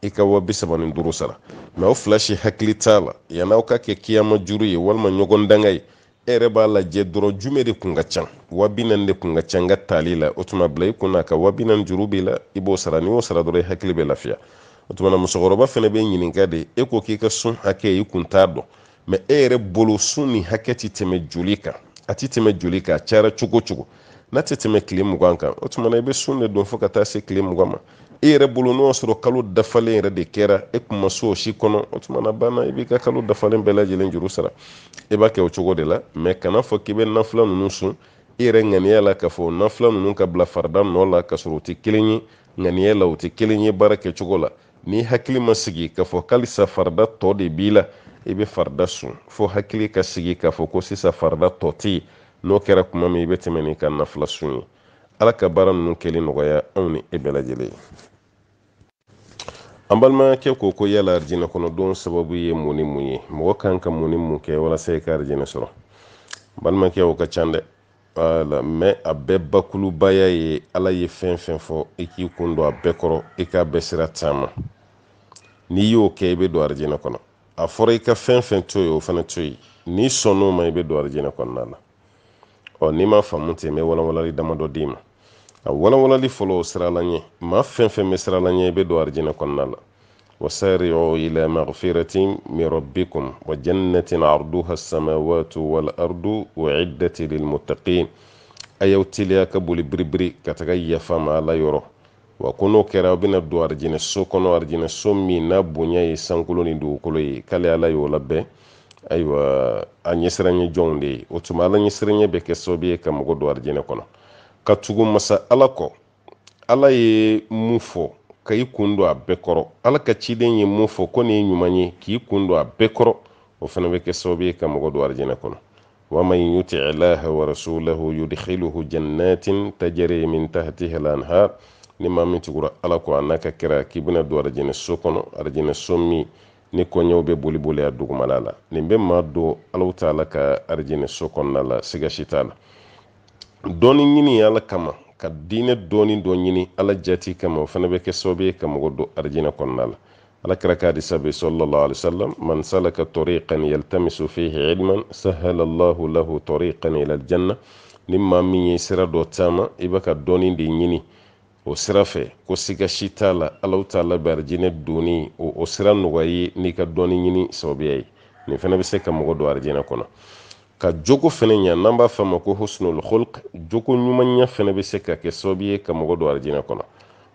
i ka 35,000 sara mɛ aw fila si hakili t'a la yan'aw ka kɛ kiyama juru ye walima ɲɔgɔn danga ye e yɛrɛ b'a lajɛ dɔrɔn jumɛn de kun ka ca 40,000 de kun ka ca n ka taali la o tuma bila i kunna ka 40,000 juru b'i la i b'o sara n'i y'o sara dɔrɔn i hakili bɛ lafiya o tuma na musokɔrɔba fɛnɛ bɛ ɲininka de e ko k'i ka sun hakɛ i kun t'a dɔn mɛ e yɛrɛ bolo sun ni hakɛ ti tɛmɛ joli kan a ti tɛmɛ joli kan a cayara cogo cogo n'a tɛ tɛmɛ tile 20 kan o tuma na i bɛ sun de dɔn fo ka taa se tile 20 ma e yɛrɛ bolo n'o sɔrɔ kalo dafalen yɛrɛ de kɛra e kun ma so o si kɔnɔ o tuma na banna i b'i ka kalo dafalen bɛɛ lajɛlen juru sara e b'a kɛ o cogo de la mɛ kana fɔ k'i bɛ nafila ninnu sun i yɛrɛ ŋaniya la k'a fɔ nafila ninnu ka bila farida nɔ la k'a sɔrɔ u tɛ kelen ye ŋaniya la u tɛ kelen ye baara kɛcogo la n'i hakili ma sigi k'a fɔ k'alisa farida tɔ de b'i la i bɛ farida sun fo hakili ka sigi k'a fɔ ko sisan farida tɔ tɛ yen n'o kɛra tuma min i bɛ tɛmɛ n'i ka nafila sun ye ala ka baara ninnu kɛli nɔgɔya anw ni e bɛɛ lajɛlen ye an balimakɛ ko yala arijinɛ kɔnɔdon sababu ye mun ni mun ye mɔgɔ kan ka mun ni mun kɛ walasa i ka arijinɛ sɔrɔ balimakɛ o ka ca dɛ mɛ a bɛɛ bakulubaya ye ala ye fɛn fɛn fɔ i k'i kun don a bɛɛ kɔrɔ i k'a bɛɛ sira taama n'i y'o kɛ i bɛ don arijinɛ kɔnɔ a fɔra i ka fɛn fɛn to ye o fana to ye n'i sɔnn'o ma i bɛ don arijinɛ kɔnɔna la n'i ma faamu ten n bɛ walawalali damadɔ d'i ma a walawalali fɔlɔ o sirala ɲɛ maa fɛn fɛn bɛ sirala ɲɛ i bɛ don arijinɛ kɔnɔna la wasari'u ila maghfiratin min rabbikum wa jannatin arduha as-samawati wal ardu u'iddat lil muttaqin a y'aw teliya ka boli biribiri ka taga yafa ma ala yɔrɔ wa ko n'o kɛra aw bɛna don arijinɛ so kɔnɔ arijinɛ so min n'a bonya ye sankolo ni dugukolo ye k'ale ala y'o labɛn ayiwa a ɲɛsiranɲɛ jɔnw de ye o tuma ala ɲɛsiranɲɛ bɛ kɛ sababu ye ka mɔgɔ don arijinɛ kɔnɔ ka tugu masa ala kɔ ala ye mun fɔ ka i kun don a bɛɛ kɔrɔ ala ka ciden ye mun fɔ ko nin ye ɲuman ye k'i kun don a bɛɛ kɔrɔ o fana bɛ kɛ sababu ye ka mɔgɔ don arijinɛ kɔnɔ wa man yuti ilaha wa rasulahu yudkhiluhu jannatin tajri min tahtiha al-anhar ni maa min tugura ala kɔ a n'a ka kɛra k'i bɛna don arijinɛ so kɔnɔ arijinɛ so min ni kɔɲɛw bɛ boli boli a dugumala la nin bɛ maa don alaw taala ka arijinɛ so kɔnɔna la siga si t'a la dɔɔni ɲini ala kama ka diinɛ dɔɔni dɔ ɲini ala jati kama o fana bɛ kɛ sababu ye ka mɔgɔ don arijinɛ kɔnɔna la ala kɛra ka hadisa bɛ sallallahu alaihi wasallam man salaka tariqan yaltamisu fihi ilman sahala Allahu lahu tariqan ila aljanna ni maa min ye sira dɔ taama i bɛ ka dɔɔni de ɲini o sira fɛ ko siga si t'a la alaw taala bɛ arijinɛ donni o sira nɔgɔya ye n'i ka dɔɔni ɲini sababuya ye nin fana bɛ se ka mɔgɔ don arijinɛ kɔnɔ ka jogo fɛnɛ ɲa n'an b'a f'a ma ko husnul khulq jogo ɲumanya fɛnɛ bɛ se ka kɛ sababu ye ka mɔgɔ don arijinɛ kɔnɔ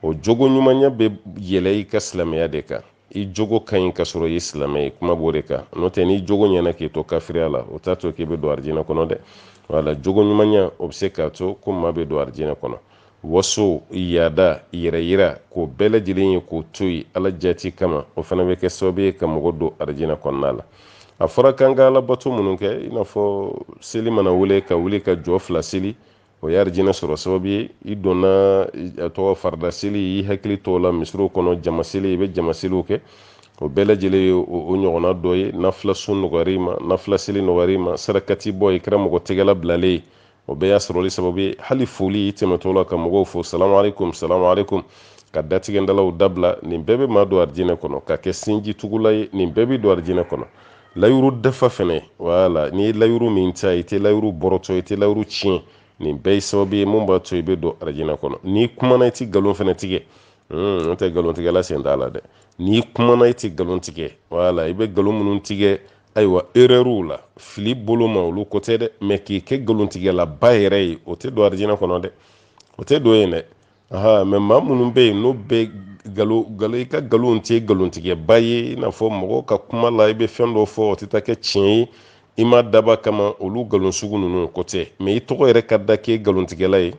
o jogo ɲumanya bɛ yɛlɛ i ka silamɛya de kan i jogo ka ɲi ka sɔrɔ i silamɛ ye kuma b'o de kan n'o tɛ ni jogo ɲɛna k'i to kafiriya la o t'a to k'i bɛ don arijinɛ kɔnɔ dɛ wala jogo ɲumanya o bɛ se k'a to ko maa bɛ don arijinɛ kɔnɔ waso yaada yɛrɛ yira k'o bɛɛ lajɛlen ye k'o to yen ala jati kama o fana bɛ kɛ sababu ye ka mɔgɔ don arijinɛ kɔnɔna la a fɔra kan ka ala bato minnu kɛ i n'a fɔ seli mana wele ka wuli ka jɔ 2 seli o ye arijinɛ sɔrɔ sababu ye i donna a tɔgɔ farida seli i hakili t'o la misiriw kɔnɔ jama seli i bɛ jama seliw kɛ o bɛɛ lajɛlen ye o ɲɔgɔnna dɔ ye nafila sun nɔgɔyar'i ma nafila seli nɔgɔyar'i ma sarakati bɔ i kɛra mɔgɔ tɛgɛla bilalen ye o bɛɛ y'a sɔrɔli sababu ye hali foli i tɛmɛtɔ la ka mɔgɔw fo salamu alaikum ka datigɛndalaw dabila nin bɛɛ bɛ maa don arijinɛ kɔnɔ ka kɛ sinji tugula ye nin bɛɛ bɛ don arijinɛ kɔnɔ layuru dafa fɛnɛ wala ni ye layuru min ta i tɛ layuru bɔrɔtɔ i tɛ layuru tiɲɛ nin bɛɛ ye sababu ye mun b'a to i bɛ don arijinɛ kɔnɔ n'i kumana i tɛ nkalon fɛnɛ tigɛ n tɛ nkalon tigɛla sen t'a la dɛ n'i kumana i tɛ nkalon tigɛ wala i bɛ nkalon minnu tigɛ ayiwa erreur la fili bolo ma olu ko tɛ dɛ mɛ k'i kɛ nkalontigɛla ba yɛrɛ ye o tɛ don arijinɛ kɔnɔ dɛ o tɛ don yen dɛ mɛ maa minnu bɛ yen n'o bɛ galo i ka nkalon tɛ nkalontigɛba ye i n'a fɔ mɔgɔw ka kuma la i bɛ fɛn dɔ fɔ o tɛ taa kɛ tiɲɛ ye i ma daba kama olu nkalon sugu ninnu ko tɛ mɛ i tɔgɔ yɛrɛ ka da k'e nkalontigɛla ye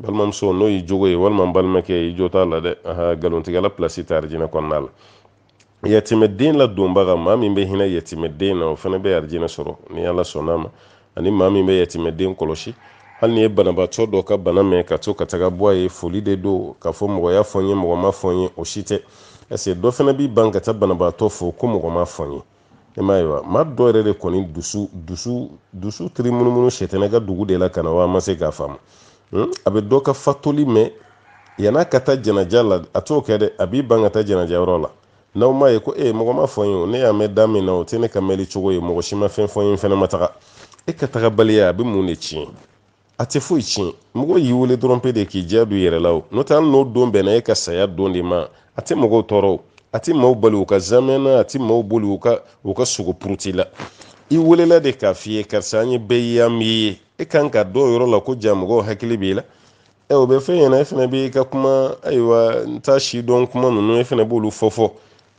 balimamuso n'o y'i jogo ye walima balimakɛ i jo t'a la dɛ galontigɛla place tɛ arijinɛ kɔnɔna la yatimɛden ladonbaga maa min bɛ hinɛ yatimɛden na o fana bɛ arijinɛ sɔrɔ ni ala sɔnn'a ma ani maa min bɛ yatimɛden kɔlɔsi hali ni ye banabaatɔ dɔ ka bana mɛn ka to ka taga bɔ a ye foli de don k'a fɔ mɔgɔ y'a fɔ n ye mɔgɔ ma fɔ n ye o si tɛ ɛseke dɔ fana b'i ban ka taa banabaatɔ fo ko mɔgɔ ma fɔ n ye i m'a ye wa maa dɔ yɛrɛ de kɔni dusu tiri munumunu sɛtɛnɛ ka dugu de la ka na wa ma se k'a faamu a bɛ dɔ ka fatoli mɛn yan'a ka taa jɛnɛja la a t'o kɛ dɛ a b'i ban ka taa jɛnɛja yɔrɔ la n'aw m'a ye ko mɔgɔ ma fɔ n ye o ne y'a mɛn da min na o tɛ ne ka mɛli cogo ye mɔgɔ si ma fɛn fɔ n ye fɛnɛ ma taga e ka taga baliya a bɛ mun de tiɲɛ a tɛ foyi tiɲɛ mɔgɔ y'i wele dɔrɔn pe de k'i diya don i yɛrɛ la o n'o tɛ hali n'o don bɛnna e ka saya don de ma a tɛ mɔgɔw tɔɔrɔ o a tɛ maaw bali u ka zamɛ na a tɛ maaw boli u ka sogo puruti la i welela de k'a f'i ye karisa an ye bɛɛ y'a min ye e kan ka dɔw yɔrɔ la ko ja mɔgɔw hakili b'i la o bɛ fɛn ɲɛna e fana b'i ka kuma ayiwa n t'a si dɔn kuma ninnu e fana b'olu fɔ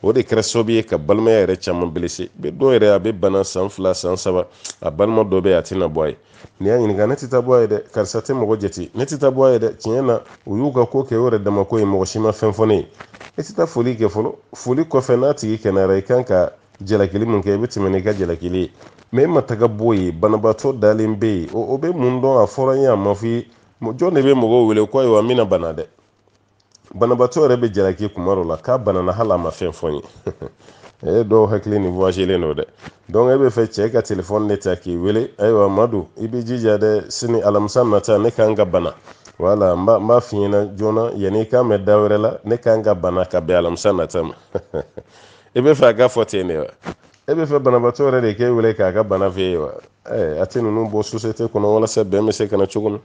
o de kɛra sababu ye ka balimaya yɛrɛ caman bilisi dɔw yɛrɛ a bɛ bana san 2 san 3 a balima dɔ bɛ yen a tɛna bɔ a ye ni y'a ɲininka ne tɛ taa bɔ a ye dɛ karisa tɛ mɔgɔ jate ne tɛ taa bɔ a ye dɛ tiɲɛ na u y'u ka ko kɛ o yɛrɛ dama ko ye mɔgɔ si ma fɛn fɔ ne ye e tɛ taa foli kɛ fɔlɔ foli kɔfɛ n'a tigi kɛnɛyara i kan ka jalakili mun kɛ i bɛ tɛmɛ n'i ka jalakili ye mɛ e ma taga bɔ yen banabaatɔ dalen bɛ yen o bɛ mun dɔn a fɔra n ye a ma fɔ i ye jɔn de bɛ mɔgɔw wele ko ayiwa n bɛna bana dɛ banabaatɔ yɛrɛ bɛ jalaki kuma dɔ la k'a banana hali a ma fɛn fɔ n ye dɔw hakili ni voiselen don dɛ donc e bɛ fɛ cɛ ka telefɔni de ta k'i wele ayiwa madu i bɛ jija dɛ sini alamisa nata ne kan ka bana wala n b'a f'i ɲɛna joona yanni i k'a mɛn da wɛrɛ la ne kan ka bana ka bɛn alamisa nata ma e bɛ fɛ a ka fɔ ten de wa e bɛ fɛ banabaatɔ yɛrɛ de k'e wele k'a ka bana f'e ye wa a tɛ ninnu bɔ société kɔnɔ walasa bɛn bɛ se ka na cogo min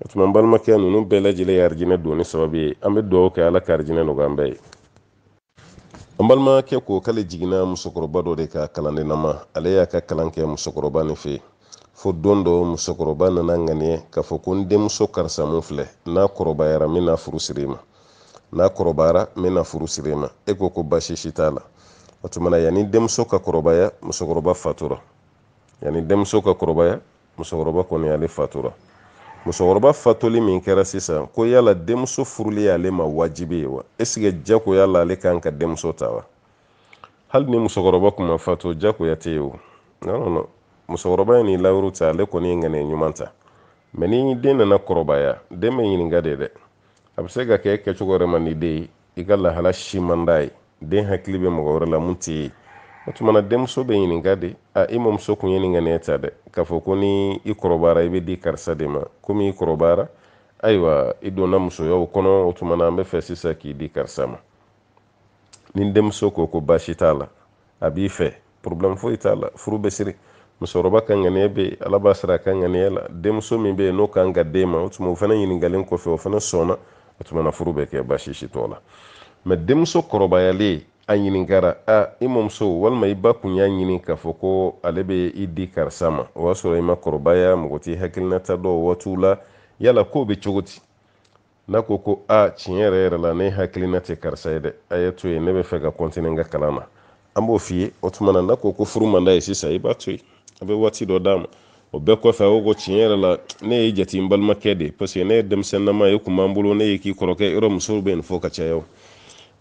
o tuma n balimakɛ ninnu bɛɛ lajɛlen ye arijinɛ don ni sababu ye an bɛ dugawu kɛ ala ka arijinɛ nɔgɔya an bɛɛ ye an balimakɛ ko k'ale jiginna musokɔrɔba dɔ de ka kalanden nama ale y'a ka kalan kɛ musokɔrɔba nin fɛ yen fo don dɔ musokɔrɔba nana ŋaniya k'a fɔ ko n denmuso karisa mun filɛ n'a kɔrɔbayara n bɛna furu siri i ma n'a kɔrɔbayara n bɛna furu siri i ma e ko baasi si t'a la o tuma na yanni denmuso ka kɔrɔbaya musokɔrɔba fatura yanni denmuso ka kɔrɔbaya musokɔrɔba kɔni ale fatura musokɔrɔba fatuli min kɛra sisan ko yala denmuso furulen ale ma wajibi ye wa esike jagoya la ale kan ka denmuso ta wa hali ni musokɔrɔba kuma fatu jagoya tɛ ye o non musokɔrɔba ye nin lawuru ta ale kɔni ye ŋaniya ɲuman ta mɛ ni den nana kɔrɔbaya den bɛ ɲininka de dɛ a bɛ se ka kɛ kɛcogo wɛrɛ man di den ye i ka lahala si man d'a ye den hakili bɛ mɔgɔ wɛrɛ la mun tɛ ye o tuma na denmuso bɛ ɲininka de i mamuso kun ye nin ŋaniya ta dɛ k'a fɔ ko ni i kɔrɔbayara i bɛ di karisa de ma komi i kɔrɔbayara ayiwa i donna musoyaw kɔnɔ o tuma na an bɛ fɛ sisan k'i di karisa ma ni denmuso ko baasi t'a la a b'i fɛ problème foyi t'a la furu bɛ siri musokɔrɔba ka ŋaniya bɛ yen ala b'a sara a ka ŋaniya la denmuso min bɛ yen n'o kan ka den ma o tuma o fana ɲininkalen kɔfɛ o fana sɔnna o tuma na furu bɛ kɛ baasi si t'o la mɛ denmuso kɔrɔbayalen a ɲininkara i mamuso walima i ba kun y'a ɲini k'a fɔ ko ale bɛ i di karisa ma o y'a sɔrɔ i ma kɔrɔbaya mɔgɔ t'i hakilinata dɔn o waatiw la yala ko bɛ cogo di n'a ko tiɲɛ yɛrɛ yɛrɛ la ne hakilina tɛ karisa ye dɛ a ye to yen ne bɛ fɛ ka continuer n ka kalan na an b'o f'i ye o tuma na n'a ko furu man d'a ye sisan i b'a to yen a bɛ waati dɔ d'a ma o bɛɛ kɔfɛ a ko tiɲɛ yɛrɛ la ne ye jate n balimakɛ de parce que ne ye denmisɛnninama ye kun b'an bolo ne ye k'i kɔrɔkɛ yɔrɔ musow bɛ nin fɔ ka caya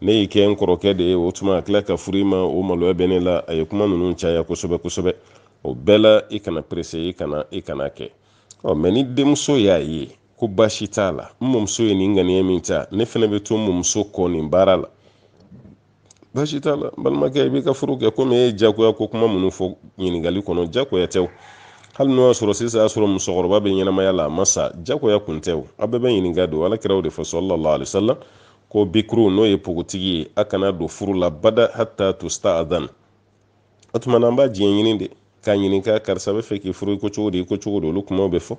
ne y'i kɛ n kɔrɔkɛ de ye o tuma a tila ka furu i ma o maloya bɛ ne la a ye kuma ninnu caya kosɛbɛ kosɛbɛ o bɛɛ la i kana presse i kana kɛ mɛ ni denmuso y'a ye ko baasi t'a la n mɔmuso ye nin ŋaniya min ta ne fana bɛ to n mɔmuso kɔ nin baara la baasi t'a la balimakɛ i b'i ka furu kɛ komi e ye jagoya ko kuma minnu fɔ ɲininkali kɔnɔ jagoya tɛ hali n'o y'a sɔrɔ sisan y'a sɔrɔ musokɔrɔba bɛ ɲɛnamaya la a ma sa jagoya kun tɛ aw bɛɛ bɛ ɲininka don ala kɛra o de fɔ sallallahu alaihi wasallam ko bikuru n'o ye pogotigi ye a kana don furu la bada hatta tusta'adhan o tuma na an b'a diɲɛ ɲini de k'a ɲininka karisa bɛ fɛ k'i furu i ko cogo di olu kumaw bɛ fɔ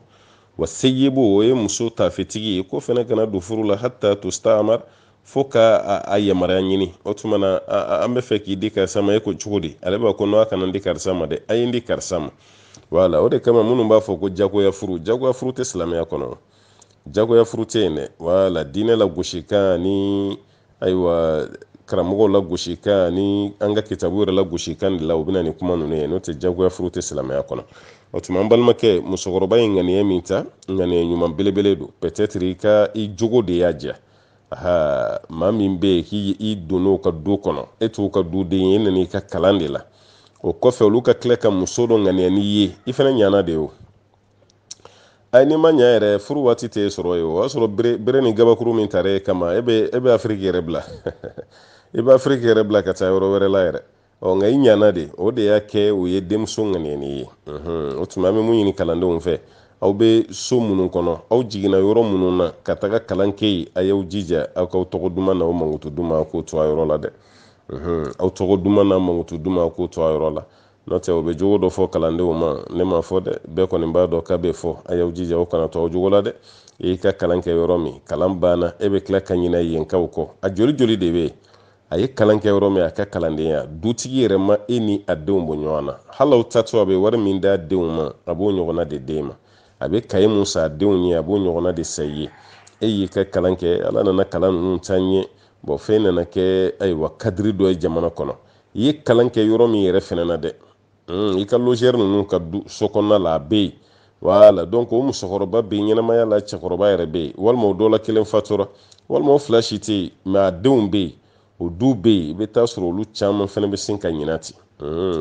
wa seyibo o ye muso tafetigi ye ko fana kana don furu la hatta tusta'mar fo ka a yamaruya ɲini o tuma na an bɛ fɛ k'i di karisa ma e ko cogo di ale b'a ko n'a kana di karisa ma dɛ a ye n di karisa ma wala o de kama minnu b'a fɔ ko jagoya furu tɛ silamɛya kɔnɔ jagoya furu tɛ yen dɛ wala diinɛ la gosikan ni ayiwa karamɔgɔw la gosikan ni an ka kitabu yɛrɛ la gosikan de la u bɛna ni kuma ninnu ye n'o tɛ jagoya furu tɛ silamɛya kɔnɔ o tuma an balimakɛ musokɔrɔba in ŋaniya min ta ŋaniya ɲuman belebele do peut-être i jogo de y'a diya maa min bɛ yen k'i donn'o ka du kɔnɔ e t'o ka duden ye e nana i ka kalan de la o kɔfɛ olu ka tila ka muso dɔ ŋaniya n'i ye i fana ɲana de o ni ma ɲa yɛrɛ furu waati tɛ sɔrɔ ye o y'a sɔrɔ bere ni gabakuru min tara e kama e bɛ Afiriki yɛrɛ bila i bɛ Afiriki yɛrɛ bila ka taa yɔrɔ wɛrɛ la yɛrɛ nka i ɲana de o de y'a kɛ o ye denmuso ŋaniya ye o tuma an bɛ mun ɲini kalandenw fɛ aw bɛ so minnu kɔnɔ aw jiginna yɔrɔ minnu na ka taga kalan kɛ yen a y'aw jija aw k'aw tɔgɔ duman n'aw mankutu duman k'o to a yɔrɔ la dɛ aw tɔgɔ duman n'a mankutu duman k'o to a yɔrɔ la n'o tɛ o bɛ jogo dɔ fɔ kalandenw ma ne m'a fɔ dɛ bɛɛ kɔni b'a dɔn k'a bɛ fɔ a y'aw jija aw kana to aw jogo la dɛ i y'i ka kalan kɛ yɔrɔ min kalan banna e bɛ tila ka ɲinɛ yenkaw kɔ a joli joli de bɛ yen a ye kalan kɛ yɔrɔ min a ka kalandenya dutigi yɛrɛ ma e ni a denw bɔ ɲɔgɔn na hali aw taatɔ a bɛ wari min d'a denw ma a b'o ɲɔgɔnna de d'e ma a bɛ kaye mun san a denw ye a b'o ɲɔgɔnna de san i ye e y'i ka kalan kɛ ala nana kalan ninnu taa ɲɛ fɛn nana kɛ ayiwa kadiri dɔ ye jamana kɔnɔ i ye kalan kɛ yɔrɔ min yɛrɛ fɛnɛ na dɛ i ka logɛri ninnu ka so kɔnɔna la a bɛ yen wala donc o musokɔrɔba bɛ yen ɲɛnamaya la cɛkɔrɔba yɛrɛ bɛ yen walima o dɔ la kelen fatura walima o fila si tɛ yen mɛ a denw bɛ yen o du bɛ yen i bɛ taa sɔrɔ olu caman fana bɛ sin ka ɲina ten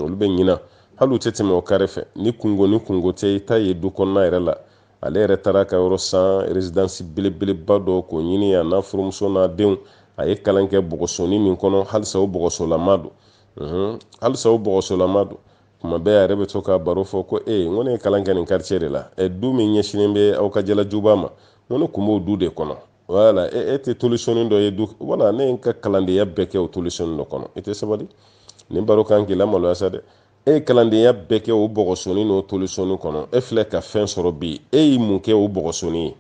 olu bɛ ɲina hali u tɛ tɛmɛ o kare fɛ ni kungo tɛ i ta ye du kɔnɔna yɛrɛ la ale yɛrɛ taara a ka yɔrɔ san résidence belebeleba dɔ k'o ɲini a n'a furumuso n'a denw a ye kalan kɛ bɔgɔsoni min kɔnɔ halisa o bɔgɔsolama don halisa o bɔgɔsolama don kuma bɛɛ a yɛrɛ bɛ to ka baro fɔ ko n ko ne ye kalan kɛ nin quartier de la du min ɲɛsinen bɛ aw ka jalajuba ma n ko ne tun b'o du de kɔnɔ wala e tɛ tolisoni dɔ ye du wala ne ye n ka kalandenya bɛɛ kɛ o tolisoni dɔ kɔnɔ i tɛ sabali nin baro kan k'i lamaloya sa dɛ e ye kalandenya bɛɛ kɛ o bɔgɔsoni n'o tolisoni kɔnɔ e filɛ ka fɛn sɔrɔ bi e y'i mun kɛ o bɔgɔsoni ye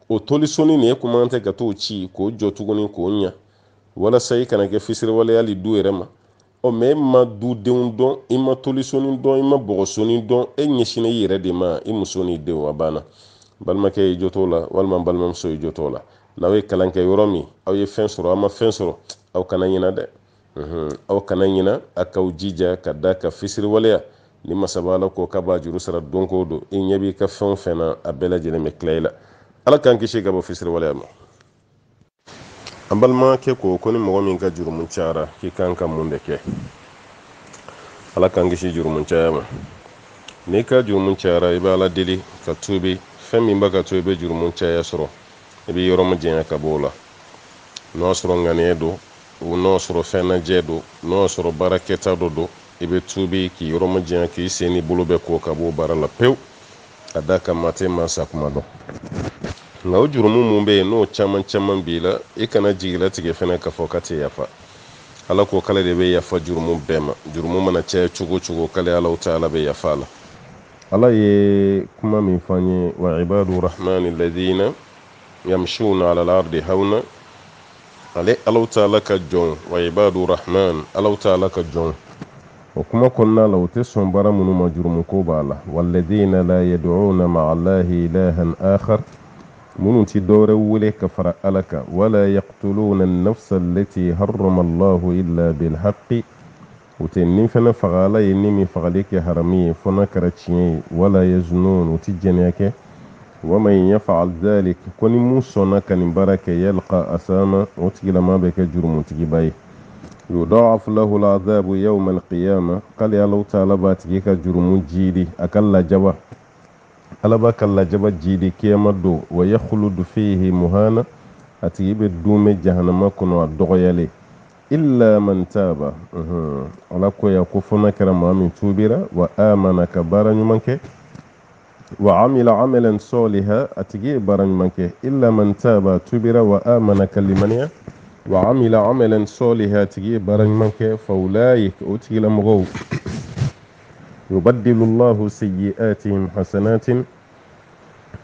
o tolisoni nin e kuma tɛ ka t'o ci k'o jɔ tuguni k'o ɲa walasa i kana kɛ fisiriwale hali du yɛrɛ ma mɛ e ma dudenw dɔn i ma tolisoni dɔn i ma bɔgɔsoni dɔn e ɲɛsinna i yɛrɛ de ma i muso n'i denw a banna balimakɛ y'i jɔ t'o la walima balimamuso y'i jɔ t'o la n'aw ye kalan kɛ yɔrɔ min aw ye fɛn sɔrɔ aw ma fɛn sɔrɔ aw kana ɲina dɛ aw kana ɲina a k'aw jija ka da ka fisiriwaleya ni masaba ala ko k'a b'a juru sara don o don i ɲɛ b'i ka fɛn o fɛn na a bɛɛ lajɛlen bɛ tila i la ala k'an kisi ka bɔ fisiriwaleya ma an balimakɛ ko ni mɔgɔ min ka jurumu cayara k'i kan ka mun de kɛ ala k'an kisi jurumu caya ma n'i ka jurumu cayara i bɛ ala deli ka tuubi fɛn min b'a ka to i bɛ jurumu caya sɔrɔ i bɛ yɔrɔ ma janya ka bɔ o la n'o y'a sɔrɔ ŋaniya don n'o y'a sɔrɔ fɛn najɛ don n'o y'a sɔrɔ baara kɛta dɔ don i bɛ tuubi k'i yɔrɔ ma janya k'i sen n'i bolo bɛɛ ko ka bɔ o baara la pewu ka da ka maa tɛ mansa kuma dɔn nka o jurumu mun bɛ yen n'o caman b'i la i kana jigilatigɛ fɛnɛ k'a fɔ ka tɛ yafa ala ko k'ale de bɛ yafa jurumu bɛɛ ma jurumu mana caya cogo o cogo k'ale ala ta ala bɛ yafa la ala ye kuma min fɔ an ye wa ibadu rahmani ladina yamshuna ala al-ardi hawna ale ala ta ala ka jɔn wa ibadu rahman ala ta ala ka jɔn o kuma kɔnɔna la o tɛ sɔn baara minnu ma jurumu ko b'a la walladina la yad'una ma'a allahi ilahan akhar minnu ti dɔwɛrɛ wele ka fara ala kan wala yaqtuluna an-nafsa allati harrama allahu illa bilhaqqi u tɛ nin fɛnɛ faga ala ye ni min fagali kɛ harami ye fɔ n'a kɛra tiɲɛ ye wala yaznun u ti jɛnɛya kɛ waman yaf'al dhalik ko ni mun sɔnna ka nin baara kɛ yalqa asama o tigilama bɛ kɛ jurumutigiba ye yudha'af lahu al-'adhabu yawma al-qiyamah k'ale ala ta'ala b'a tigi ka jurumu jiidi a ka lajaba ala b'a ka lajaba jiidi kiyama don wa yakhludu fihi muhana a tigi bɛ dume jahanama kɔnɔ a dɔgɔyalen illa man taba ala ko ya ko fɔ n'a kɛra maa min tuubira wa amana ka baara ɲuman kɛ wa amila amalan saliha a tigi ye baara ɲuman kɛ illa man taba tuubira wa amana ka limaniya wa amila amalan saliha a tigi ye baara ɲuman kɛ fa ulaik o tigilamɔgɔw yubaddilu llahu sayyi'atihim hasanatin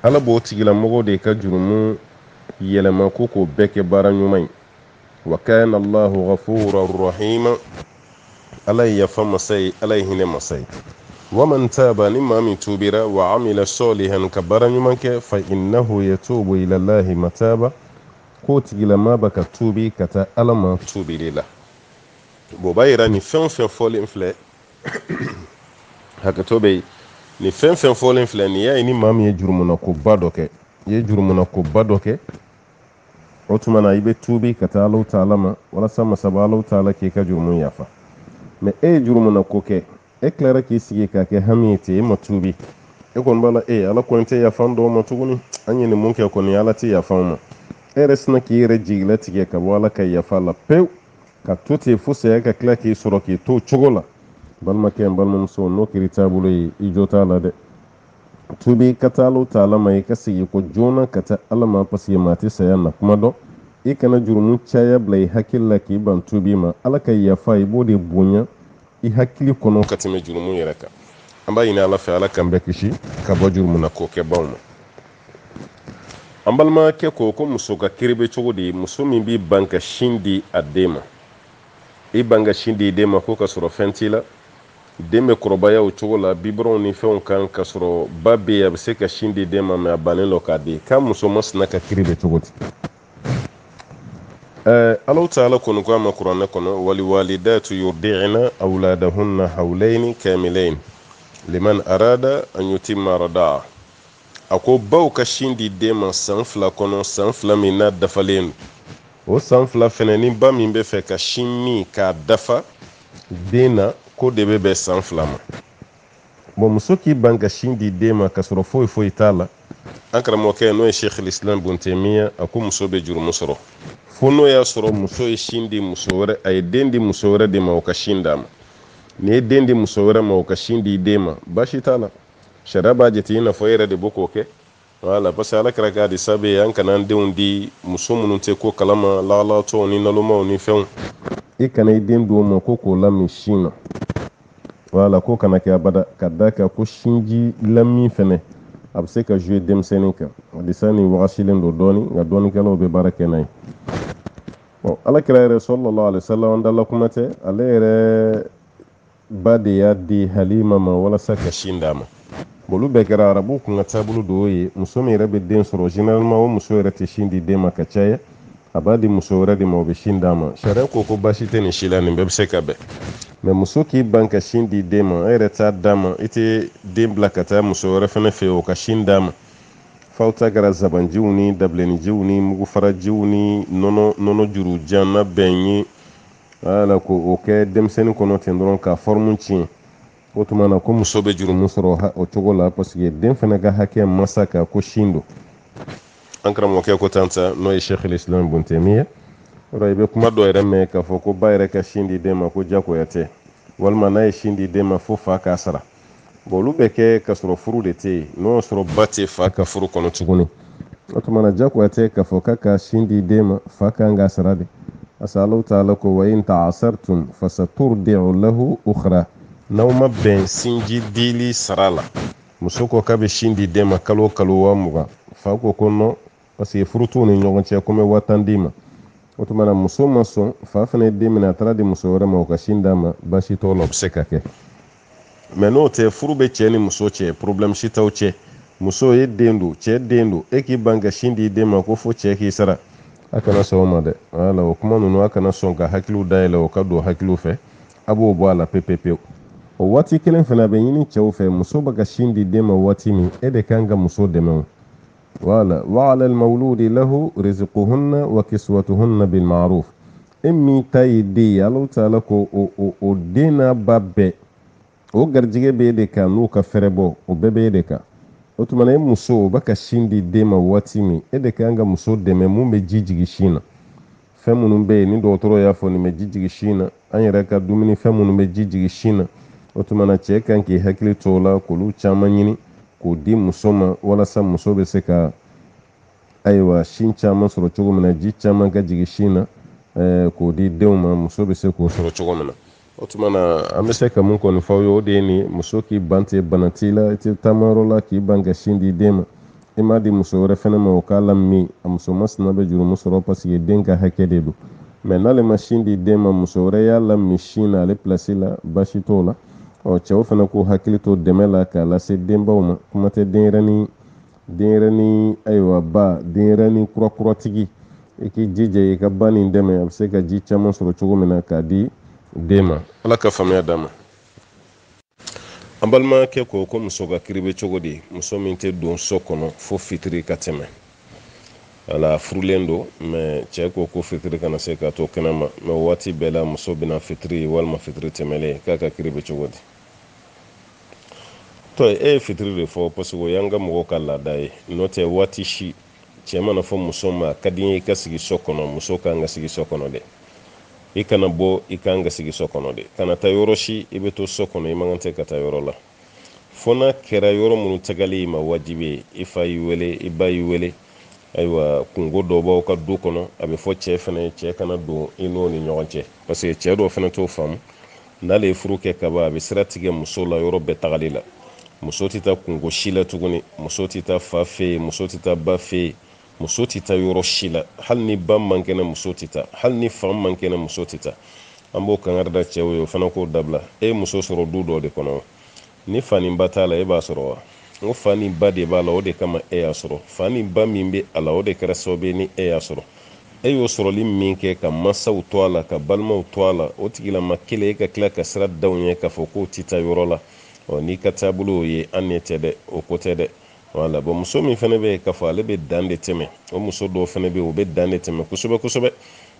ala b'o tigilamɔgɔw de ka jurumu yɛlɛma ko k'o bɛɛ kɛ baara ɲuman ye wa kana allahu ghafuran rahima ala ye yafa masa ye ala ye hinɛ masa ye waman taba ni maa min tuubira wa amila salihan ka baara ɲuman kɛ fa innahu yatubu ila llahi mataba k'o tigilama ba ka tuubi ka taa ala ma tuubili la b'o b'a yira ni fɛn o fɛn fɔlen filɛ hakɛto bɛ ni fɛn fɛn fɔlen filɛ ni y'a ye ni maa min ye jurumuna ko ba dɔ kɛ i ye jurumuna ko ba dɔ kɛ o tuma na i bɛ tuubi ka taa Alahu Taala ma walasa masaba Alahu Taala k'i ka jurumu yafa mais e ye jurumuna ko kɛ e tilara k'i sigi k'a kɛ hami ye ten e ma tuubi e kɔni b'a la ala kɔni tɛ yafa dɔw ma tuguni an ye nin mun kɛ kɔni ala tɛ yafa ma e yɛrɛ sina k'i yɛrɛ jigilatigɛ ka bɔ ala ka yafa la pewu ka to ten fo saya ka tila k'i sɔrɔ k'i to cogo la balimakɛ n balimamuso n'o kɛra i taabolo ye i jo t'a la dɛ tubi ka taa Alahu Taala ma i ka sigi ko joona ka taa ala ma parce que maa tɛ saya na kuma dɔn i kana jurumu caya bila i hakili la k'i ban tubi ma ala ka yafa i b'o de bonya i hakili kɔnɔ ka tɛmɛ jurumu yɛrɛ kan an b'a ɲini ala fɛ ala k'an bɛɛ kisi ka bɔ jurumuna ko kɛbaw ma an balimakɛ ko muso ka kiri bɛ cogo di muso min b'i ban ka sin di a den ma i ban ka sin di i den ma ko ka sɔrɔ fɛn t'i la den bɛ kɔrɔbaya o cogo la biberonw ni fɛnw kan ka sɔrɔ ba bɛ yen a bɛ se ka sin di den ma mɛ a bannen lɔ k'a di k'a muso masina ka kiri bɛ cogo di Alahu Taala kɔni ko a ma kuranɛ kɔnɔ waliwalidatu yurdi'na awladahunna hawlayni kamilayn liman arada an yutimma radaa a ko baw ka sin di den ma san 2 kɔnɔ san 2 min n'a dafalen o san 2 fɛnɛ ni ba min bɛ fɛ ka sin min k'a dafa den na ko de bɛ bɛn san 2 ma bon muso k'i ban ka sin di den ma ka sɔrɔ foyi foyi t'a la an karamɔgɔkɛ n'o ye Sheikh Islam Ibn Taymiya a ko muso bɛ jurumu sɔrɔ fo n'o y'a sɔrɔ muso ye sin di muso wɛrɛ a ye den di muso wɛrɛ de ma o ka sin d'a ma ni ye den di muso wɛrɛ ma o ka sin di den ma baasi t'a la sariya b'a jate i n'a fɔ e yɛrɛ de b'o k'o kɛ wala parce que ala kɛra k'a di sabe ye an kana an denw di muso minnu tɛ ko kalama lahalatɔw ni nalomaw ni fɛnw i kana i den d'o ma ko k'o lami sin na wala ko kana kɛ abada ka da kan ko sinji lami fɛnɛ a bɛ se ka jouer denmisɛnnin kan hadisa ni wagasilen don dɔɔni nka dɔɔnikɛlaw bɛ baara kɛ n'a ye bon ala kɛra yɛrɛ sallallahu alaihi wasallam an dala kuma tɛ ale yɛrɛ ba de y'a di Halima ma walasa ka sin d'a ma olu bɛɛ kɛra arabu kun ka taabolo dɔw ye muso min yɛrɛ bɛ den sɔrɔ généralement o muso yɛrɛ tɛ sin di den ma ka caya a b'a di muso wɛrɛ de ma o bɛ sin d'a ma sariya ko baasi tɛ nin si la nin bɛɛ bɛ se ka bɛn mais muso k'i ban ka sin di den ma e yɛrɛ t'a d'a ma i tɛ den bila ka taa muso wɛrɛ fɛnɛ fɛ o ka sin d'a ma f'aw ta kɛra zabanjiw ni dabilenijiw ni mugufarajiw ni nɔnɔ jurujan na bɛn ye wala ko o kɛ denmisɛnnin kɔnɔ ten dɔrɔn ka forme tiɲɛ o tuma na ko muso bɛ jurumu sɔrɔ o cogo la parce que den fana ka hakɛ masa ka ko sin don an karamɔgɔkɛ ko tan sa n'o ye Sheikh Islam Ibn Taymiya o i bɛ kuma dɔ yɛrɛ mɛn k'a fɔ ko ba yɛrɛ ka sin di den ma ko diyagoya tɛ walima n'a ye sin di den ma fo fa k'a sara bon olu bɛ kɛ ka sɔrɔ furu de tɛ yen n'o y'a sɔrɔ ba tɛ fa ka furu kɔnɔ tuguni o tuma na diyagoya tɛ k'a fɔ k'a ka sin di den ma fa kan k'a sara de asa Alahu Taala ko wa in ta'asartum fasaturdi'u lahu ukhra n'aw ma bɛn sinji dili sara la muso ko k'a bɛ sin di den ma kalo kalo 20,000 fa ko ko non parce que furu t'u ni ɲɔgɔn cɛ ko n bɛ 10,000 d'i ma o tuma na muso ma sɔn fa fana ye den minɛ a taara di muso wɛrɛ ma o ka sin d'a ma baasi t'o la o bɛ se ka kɛ mais n'o tɛ furu bɛ cɛ ni muso cɛ problème si t'aw cɛ muso ye den don cɛ den don e k'i ban ka sin di den ma ko fo cɛ k'i sara a kana sɔn o ma dɛ wala o kuma ninnu a kana sɔn ka hakiliw dayɛlɛ o ka don hakiliw fɛ a b'o bɔ a la pepepewu o waati kelen fana bɛ ɲini cɛw fɛ muso bɛ ka sin di den ma waati min e de kan ka muso dɛmɛ o wala wa ala al-mawludi lahu rizquhunna wa kiswatuhunna bil ma'ruf e min ta ye den ye Alahu Taala ko o den n'a ba bɛɛ o garijɛgɛ bɛ e de kan n'o ka fɛrɛ bɔ o bɛɛ bɛ e de kan o tuma na e muso o bɛ ka sin di den ma waati min e de kan ka muso dɛmɛ mun bɛ ji jigin sin na fɛn minnu bɛ yen ni dɔgɔtɔrɔ y'a fɔ nin bɛ ji jigin sin na an yɛrɛ ka dumuni fɛn minnu bɛ ji jigin sin na o tuma na cɛ kan k'i hakili to o la k'olu caman ɲini k'o di muso ma walasa muso bɛ se ka ayiwa sin caman sɔrɔ cogo min na ji caman ka jigin sin na k'o di denw ma muso bɛ se k'o sɔrɔ cogo min na o tuma na an bɛ se ka mun kɔni fɔ aw ye o de ye nin muso k'i ban ten bana t'i la i tɛ taamayɔrɔ la k'i ban ka sin di den ma i m'a di muso wɛrɛ fɛnɛ ma o k'a lamin a muso masina bɛ jurumu sɔrɔ parce que den ka hakɛ de don mais n'ale ma sin di den ma muso wɛrɛ y'a lamin sin na ale place la baasi t'o la cɛw fana k'u hakili to dɛmɛ la k'a lase denbaw ma kuma tɛ denyɛrɛni ayiwa ba denyɛrɛni kurakuratigi i k'i jija i ka ba nin dɛmɛ a bɛ se ka ji caman sɔrɔ cogo min na k'a di den ma ala ka faamuya d'a ma an balimakɛ ko muso ka kiri bɛ cogo di, muso min tɛ don so kɔnɔ fo fitiri ka tɛmɛ. Ala furulen don mais cɛ ko fitiri kana se ka to kɛnɛma, mais waati bɛɛ la muso bɛna fitiri walima fitiri tɛmɛlen k'a ka kiri bɛ cogo di. to e ye fitiri de fɔ parce que o y'an ka mɔgɔw ka laada ye, n'o tɛ waati si cɛ mana fɔ muso ma ka di ye i ka sigi so kɔnɔ, muso kan ka sigi so kɔnɔ dɛ. I kana bɔ, i kan ka sigi so kɔnɔ de. Kana taa yɔrɔ si i bɛ to so kɔnɔ, i man kan tɛ ka taa yɔrɔ la. Fo n'a kɛra yɔrɔ minnu tagali i ma wajibi ye, i fa y'i wele, i ba y'i wele, ayiwa kungo dɔ b'aw ka du kɔnɔ, a bɛ fɔ cɛ fana ye cɛ kana don i n'o ni ɲɔgɔn cɛ, parce que cɛ dɔw fana t'o faamu. N'ale ye furu kɛ kaban a bɛ sira tigɛ muso la yɔrɔ bɛɛ tagali la. Muso tɛ taa kungo si la tuguni, muso tɛ taa fa fɛ yen, muso tɛ taa ba fɛ yen, muso tɛ taa yɔrɔ si la. Hali ni ba man kɛnɛ muso tɛ taa, hali ni fa man kɛnɛ muso tɛ taa. An b'o kankari da cɛw ye o fana k'o dabila. E muso sɔrɔ du dɔ de kɔnɔ, ni fa ni ba t'a la e b'a sɔrɔ wa? N ko fa ni ba de b'a la, o de kama e y'a sɔrɔ. Fa ni ba min bɛ a la o de kɛra sababu ye ni e y'a sɔrɔ. E y'o sɔrɔli min kɛ ka mansaw to a la, ka balimaw to a la, o tigilama kelen e ka tila ka sira da u ɲɛ k'a fɔ k'o tɛ taa yɔrɔ la. N'i ka taabolo ye an ne tɛ dɛ, o ko tɛ dɛ. Wala, bon muso min fana bɛ yen k'a fɔ ale bɛ dan de tɛmɛ, o muso dɔw fana bɛ yen o bɛ dan de tɛmɛ kosɛbɛ kosɛbɛ.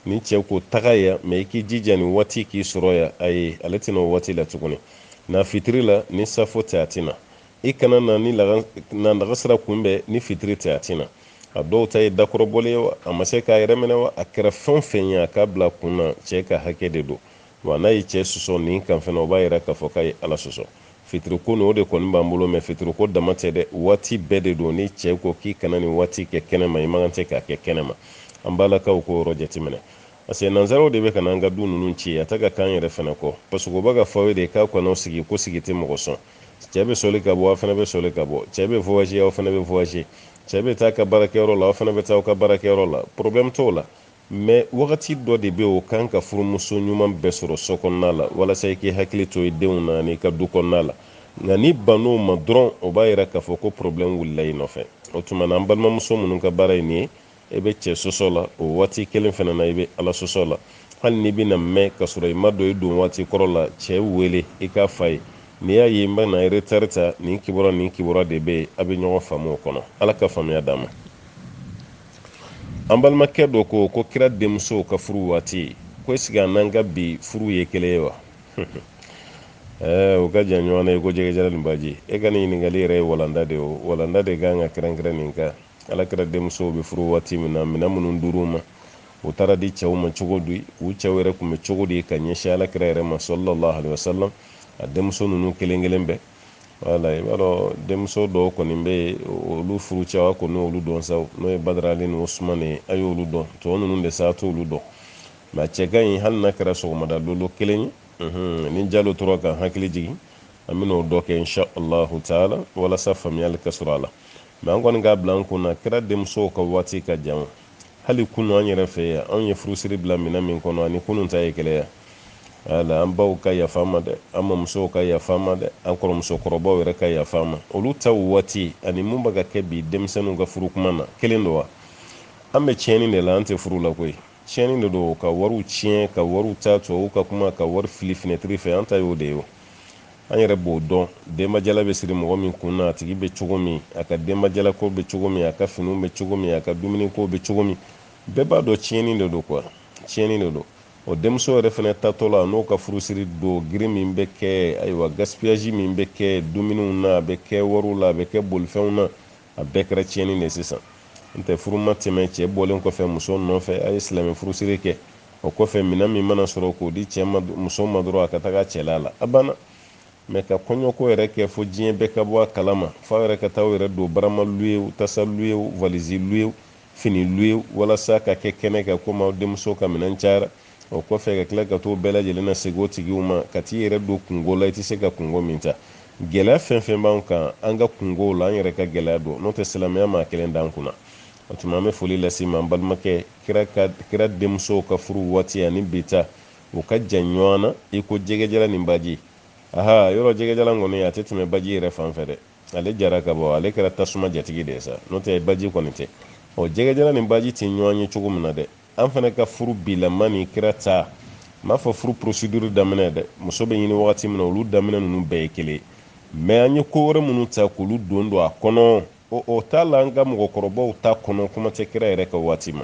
Ni cɛ ko taga yan mais i k'i jija nin waati k'i sɔrɔ yan, ayi ale tɛna o waati la tuguni. Na fitiri la ni safo tɛ a tɛna. I kana na ni naga sira kunbɛn ni fitiri tɛ a tɛna. A dɔw ta ye dakɔrɔbɔli ye wa, a ma se k'a yɛrɛ minɛ wa, a kɛra fɛn o fɛn ye a k'a bila kun na cɛ ka hakɛ de don. Wa n'a ye cɛ sɔsɔ nin kan fana o b'a yira k'a fɔ k'a ye ala sɔsɔ. Fitiri ko o de kɔni b'an bolo, mais fitiri ko dama tɛ dɛ, waati bɛɛ de don. Ni cɛ ko k'i kana nin waati kɛ kɛnɛma i man kan tɛ k'a kɛ kɛnɛma. An balakaw k'o yɔrɔ jateminɛ, parce que nanzaraw de bɛ ka na an ka du ninnu ci, a tɛ ka k'an yɛrɛ fana kɔ, parce que o bɛ ka fɔ aw ye de k'aw kana sigi ko sigi tɛ mɔgɔ sɔn. Cɛ bɛ sɔli ka bɔ aw fana bɛ sɔli ka bɔ, cɛ bɛ voyager aw fana bɛ voyager, cɛ bɛ taa ka baarakɛyɔrɔ la aw fana bɛ taa aw ka baarakɛyɔrɔ la, problème t'o la. Mais wagati dɔ de bɛ o kan ka furumuso ɲuman bɛɛ sɔrɔ so kɔnɔna la walasa i k'i hakili to i denw na n'i ka du kɔnɔna la. Nka ni bann'o ma dɔrɔn o b'a yira k'a fɔ ko problème wulila i nɔfɛ. O tuma na an balimamuso minnu ka baara ye nin ye, e bɛ cɛ sɔsɔ la o waati kelen fana na i bɛ ala sɔsɔ la. Hali n'i bɛna mɛn ka sɔrɔ i ma don i don waati kɔrɔ la, cɛ wele i k'a fa ye n'i y'a ye n bɛ na retard ta nin kibaruya de bɛ yen, a bɛ ɲɔgɔn faamu o kɔnɔ. Ala ka faamuya d'an ma. An balimakɛ dɔ ko kira denmuso ka furu waati ko est-ce que a n'an ka bi furu ye kelen ye wa? O ka jan ɲɔgɔn na i ko jɛgɛjala nin baji. E ka nin ɲininkali yɛrɛ ye walanda de ye o, walanda de kan ka kɛrɛnkɛrɛn nin kan. Ala kira denmusow bɛ furu waati min na minɛn minnu dir'u ma, u taara di cɛw ma cogo di, u cɛw yɛrɛ tun bɛ cogo di ka ɲɛsin ala kira yɛrɛ ma sallallahu alaihi wasallam, a denmuso ninnu kelen kelen bɛɛ. Wala, i b'a dɔn denmuso dɔw kɔni bɛ yen olu furu cɛw ko n'olu dɔn sa, n'o ye Badara Ali ni Usumani ye, a y'olu dɔn, tɔ ninnu de sa t'olu dɔn. Mais cɛ ka ɲi hali n'a kɛra sɔgɔmada lolo kelen ye, ni jalo tora ka hakili jigin an bɛna o dɔ kɛ insha Allahu taala walasa faamuyali ka sɔrɔ a la. Mais an kɔni k'a bila an kunna kira denmusow ka waati ka jan. Hali kunu an yɛrɛ fɛ yan anw ye furusiri bila minɛn min kɔnɔ ani kunun ta ye kɛlɛya. Ala an baw ka yafa ma dɛ, an mamusow ka yafa ma dɛ, an kɔrɔmusokɔrɔbaw yɛrɛ ka yafa ma. Olu ta waati ani mun bɛ ka kɛ bi denmisɛnninw ka furu kuma na kelen don wa? An bɛ tiɲɛni de la, an tɛ furu la koyi. Tiɲɛni de don, ka wariw tiɲɛ, ka wariw ta tubabuw ka kuma, ka wari fili fenêtre fɛ, an ta y'o de ye o. An yɛrɛ b'o dɔn, denbajala bɛ siri mɔgɔ min kun na a tigi bɛ cogo min, a ka denbajalako bɛ cogo min, a ka finiw bɛ cogo min, a ka dumuniko bɛ cogo min, bɛɛ b'a dɔn tiɲɛni de don quoi, tiɲɛni de don. O denmuso yɛrɛ fana tatɔ la n'o ka furusiri don girin min bɛ kɛ, ayiwa gaspillage min bɛ kɛ dumuniw na, a bɛ kɛ wariw la, a bɛ kɛ bolifɛnw na, a bɛɛ kɛra tiɲɛni de sisan. N tɛ furu ma tɛmɛ cɛ bɔlen kɔfɛ muso nɔfɛ a ye silamɛ furusiri kɛ, o kɔfɛ minɛn min mana sɔrɔ k'o di cɛ ma muso ma dɔrɔn a ka taga cɛla la a banna. Mais ka kɔɲɔko yɛrɛ kɛ fo diɲɛ bɛɛ ka bɔ a kalama, f'a yɛrɛ ka taa yɛrɛ don barama luyew, tasa luyew, valise luyew, fini luyew walasa ka kɛ kɛnɛ kan komi aw denmuso ka minɛn cayara. O kɔfɛ ka tila ka t'o bɛɛ lajɛlen na segin o tigiw ma ka t'i yɛrɛ don kungo la i tɛ se ka kungo min ta. Gɛlɛya fɛn fɛn b'an kan an ka kungow la an yɛrɛ ka gɛlɛya don, n'o tɛ silamɛya maa kelen d'an kunna. O tuma an bɛ foli lase ma an balimakɛ, kira denmusow ka furu waati ani bi ta o ka jan ɲɔgɔn na i ko jɛgɛjala ni baji. Aha, yɔrɔ jɛgɛjala kɔni a tɛ tɛmɛ baji yɛrɛ fan fɛ dɛ, ale jara ka bɔ, ale kɛra tasuma jatigi de ye sa, n'o tɛ baji kɔni tɛ. Ɔ jɛgɛjala ni baji tɛ ɲɔgɔn ye cogo min na dɛ, an fana ka furu bilama ni kira ta, n m'a fɔ furu procédure daminɛ dɛ, muso bɛ ɲini wagati min na olu daminɛ ninnu bɛɛ ye kelen. mais an ye ko wɛrɛ minnu ta k'olu don a kɔnɔ o t'a la an ka mɔgɔkɔrɔbaw ta kɔnɔ kuma tɛ kira yɛrɛ ka waati ma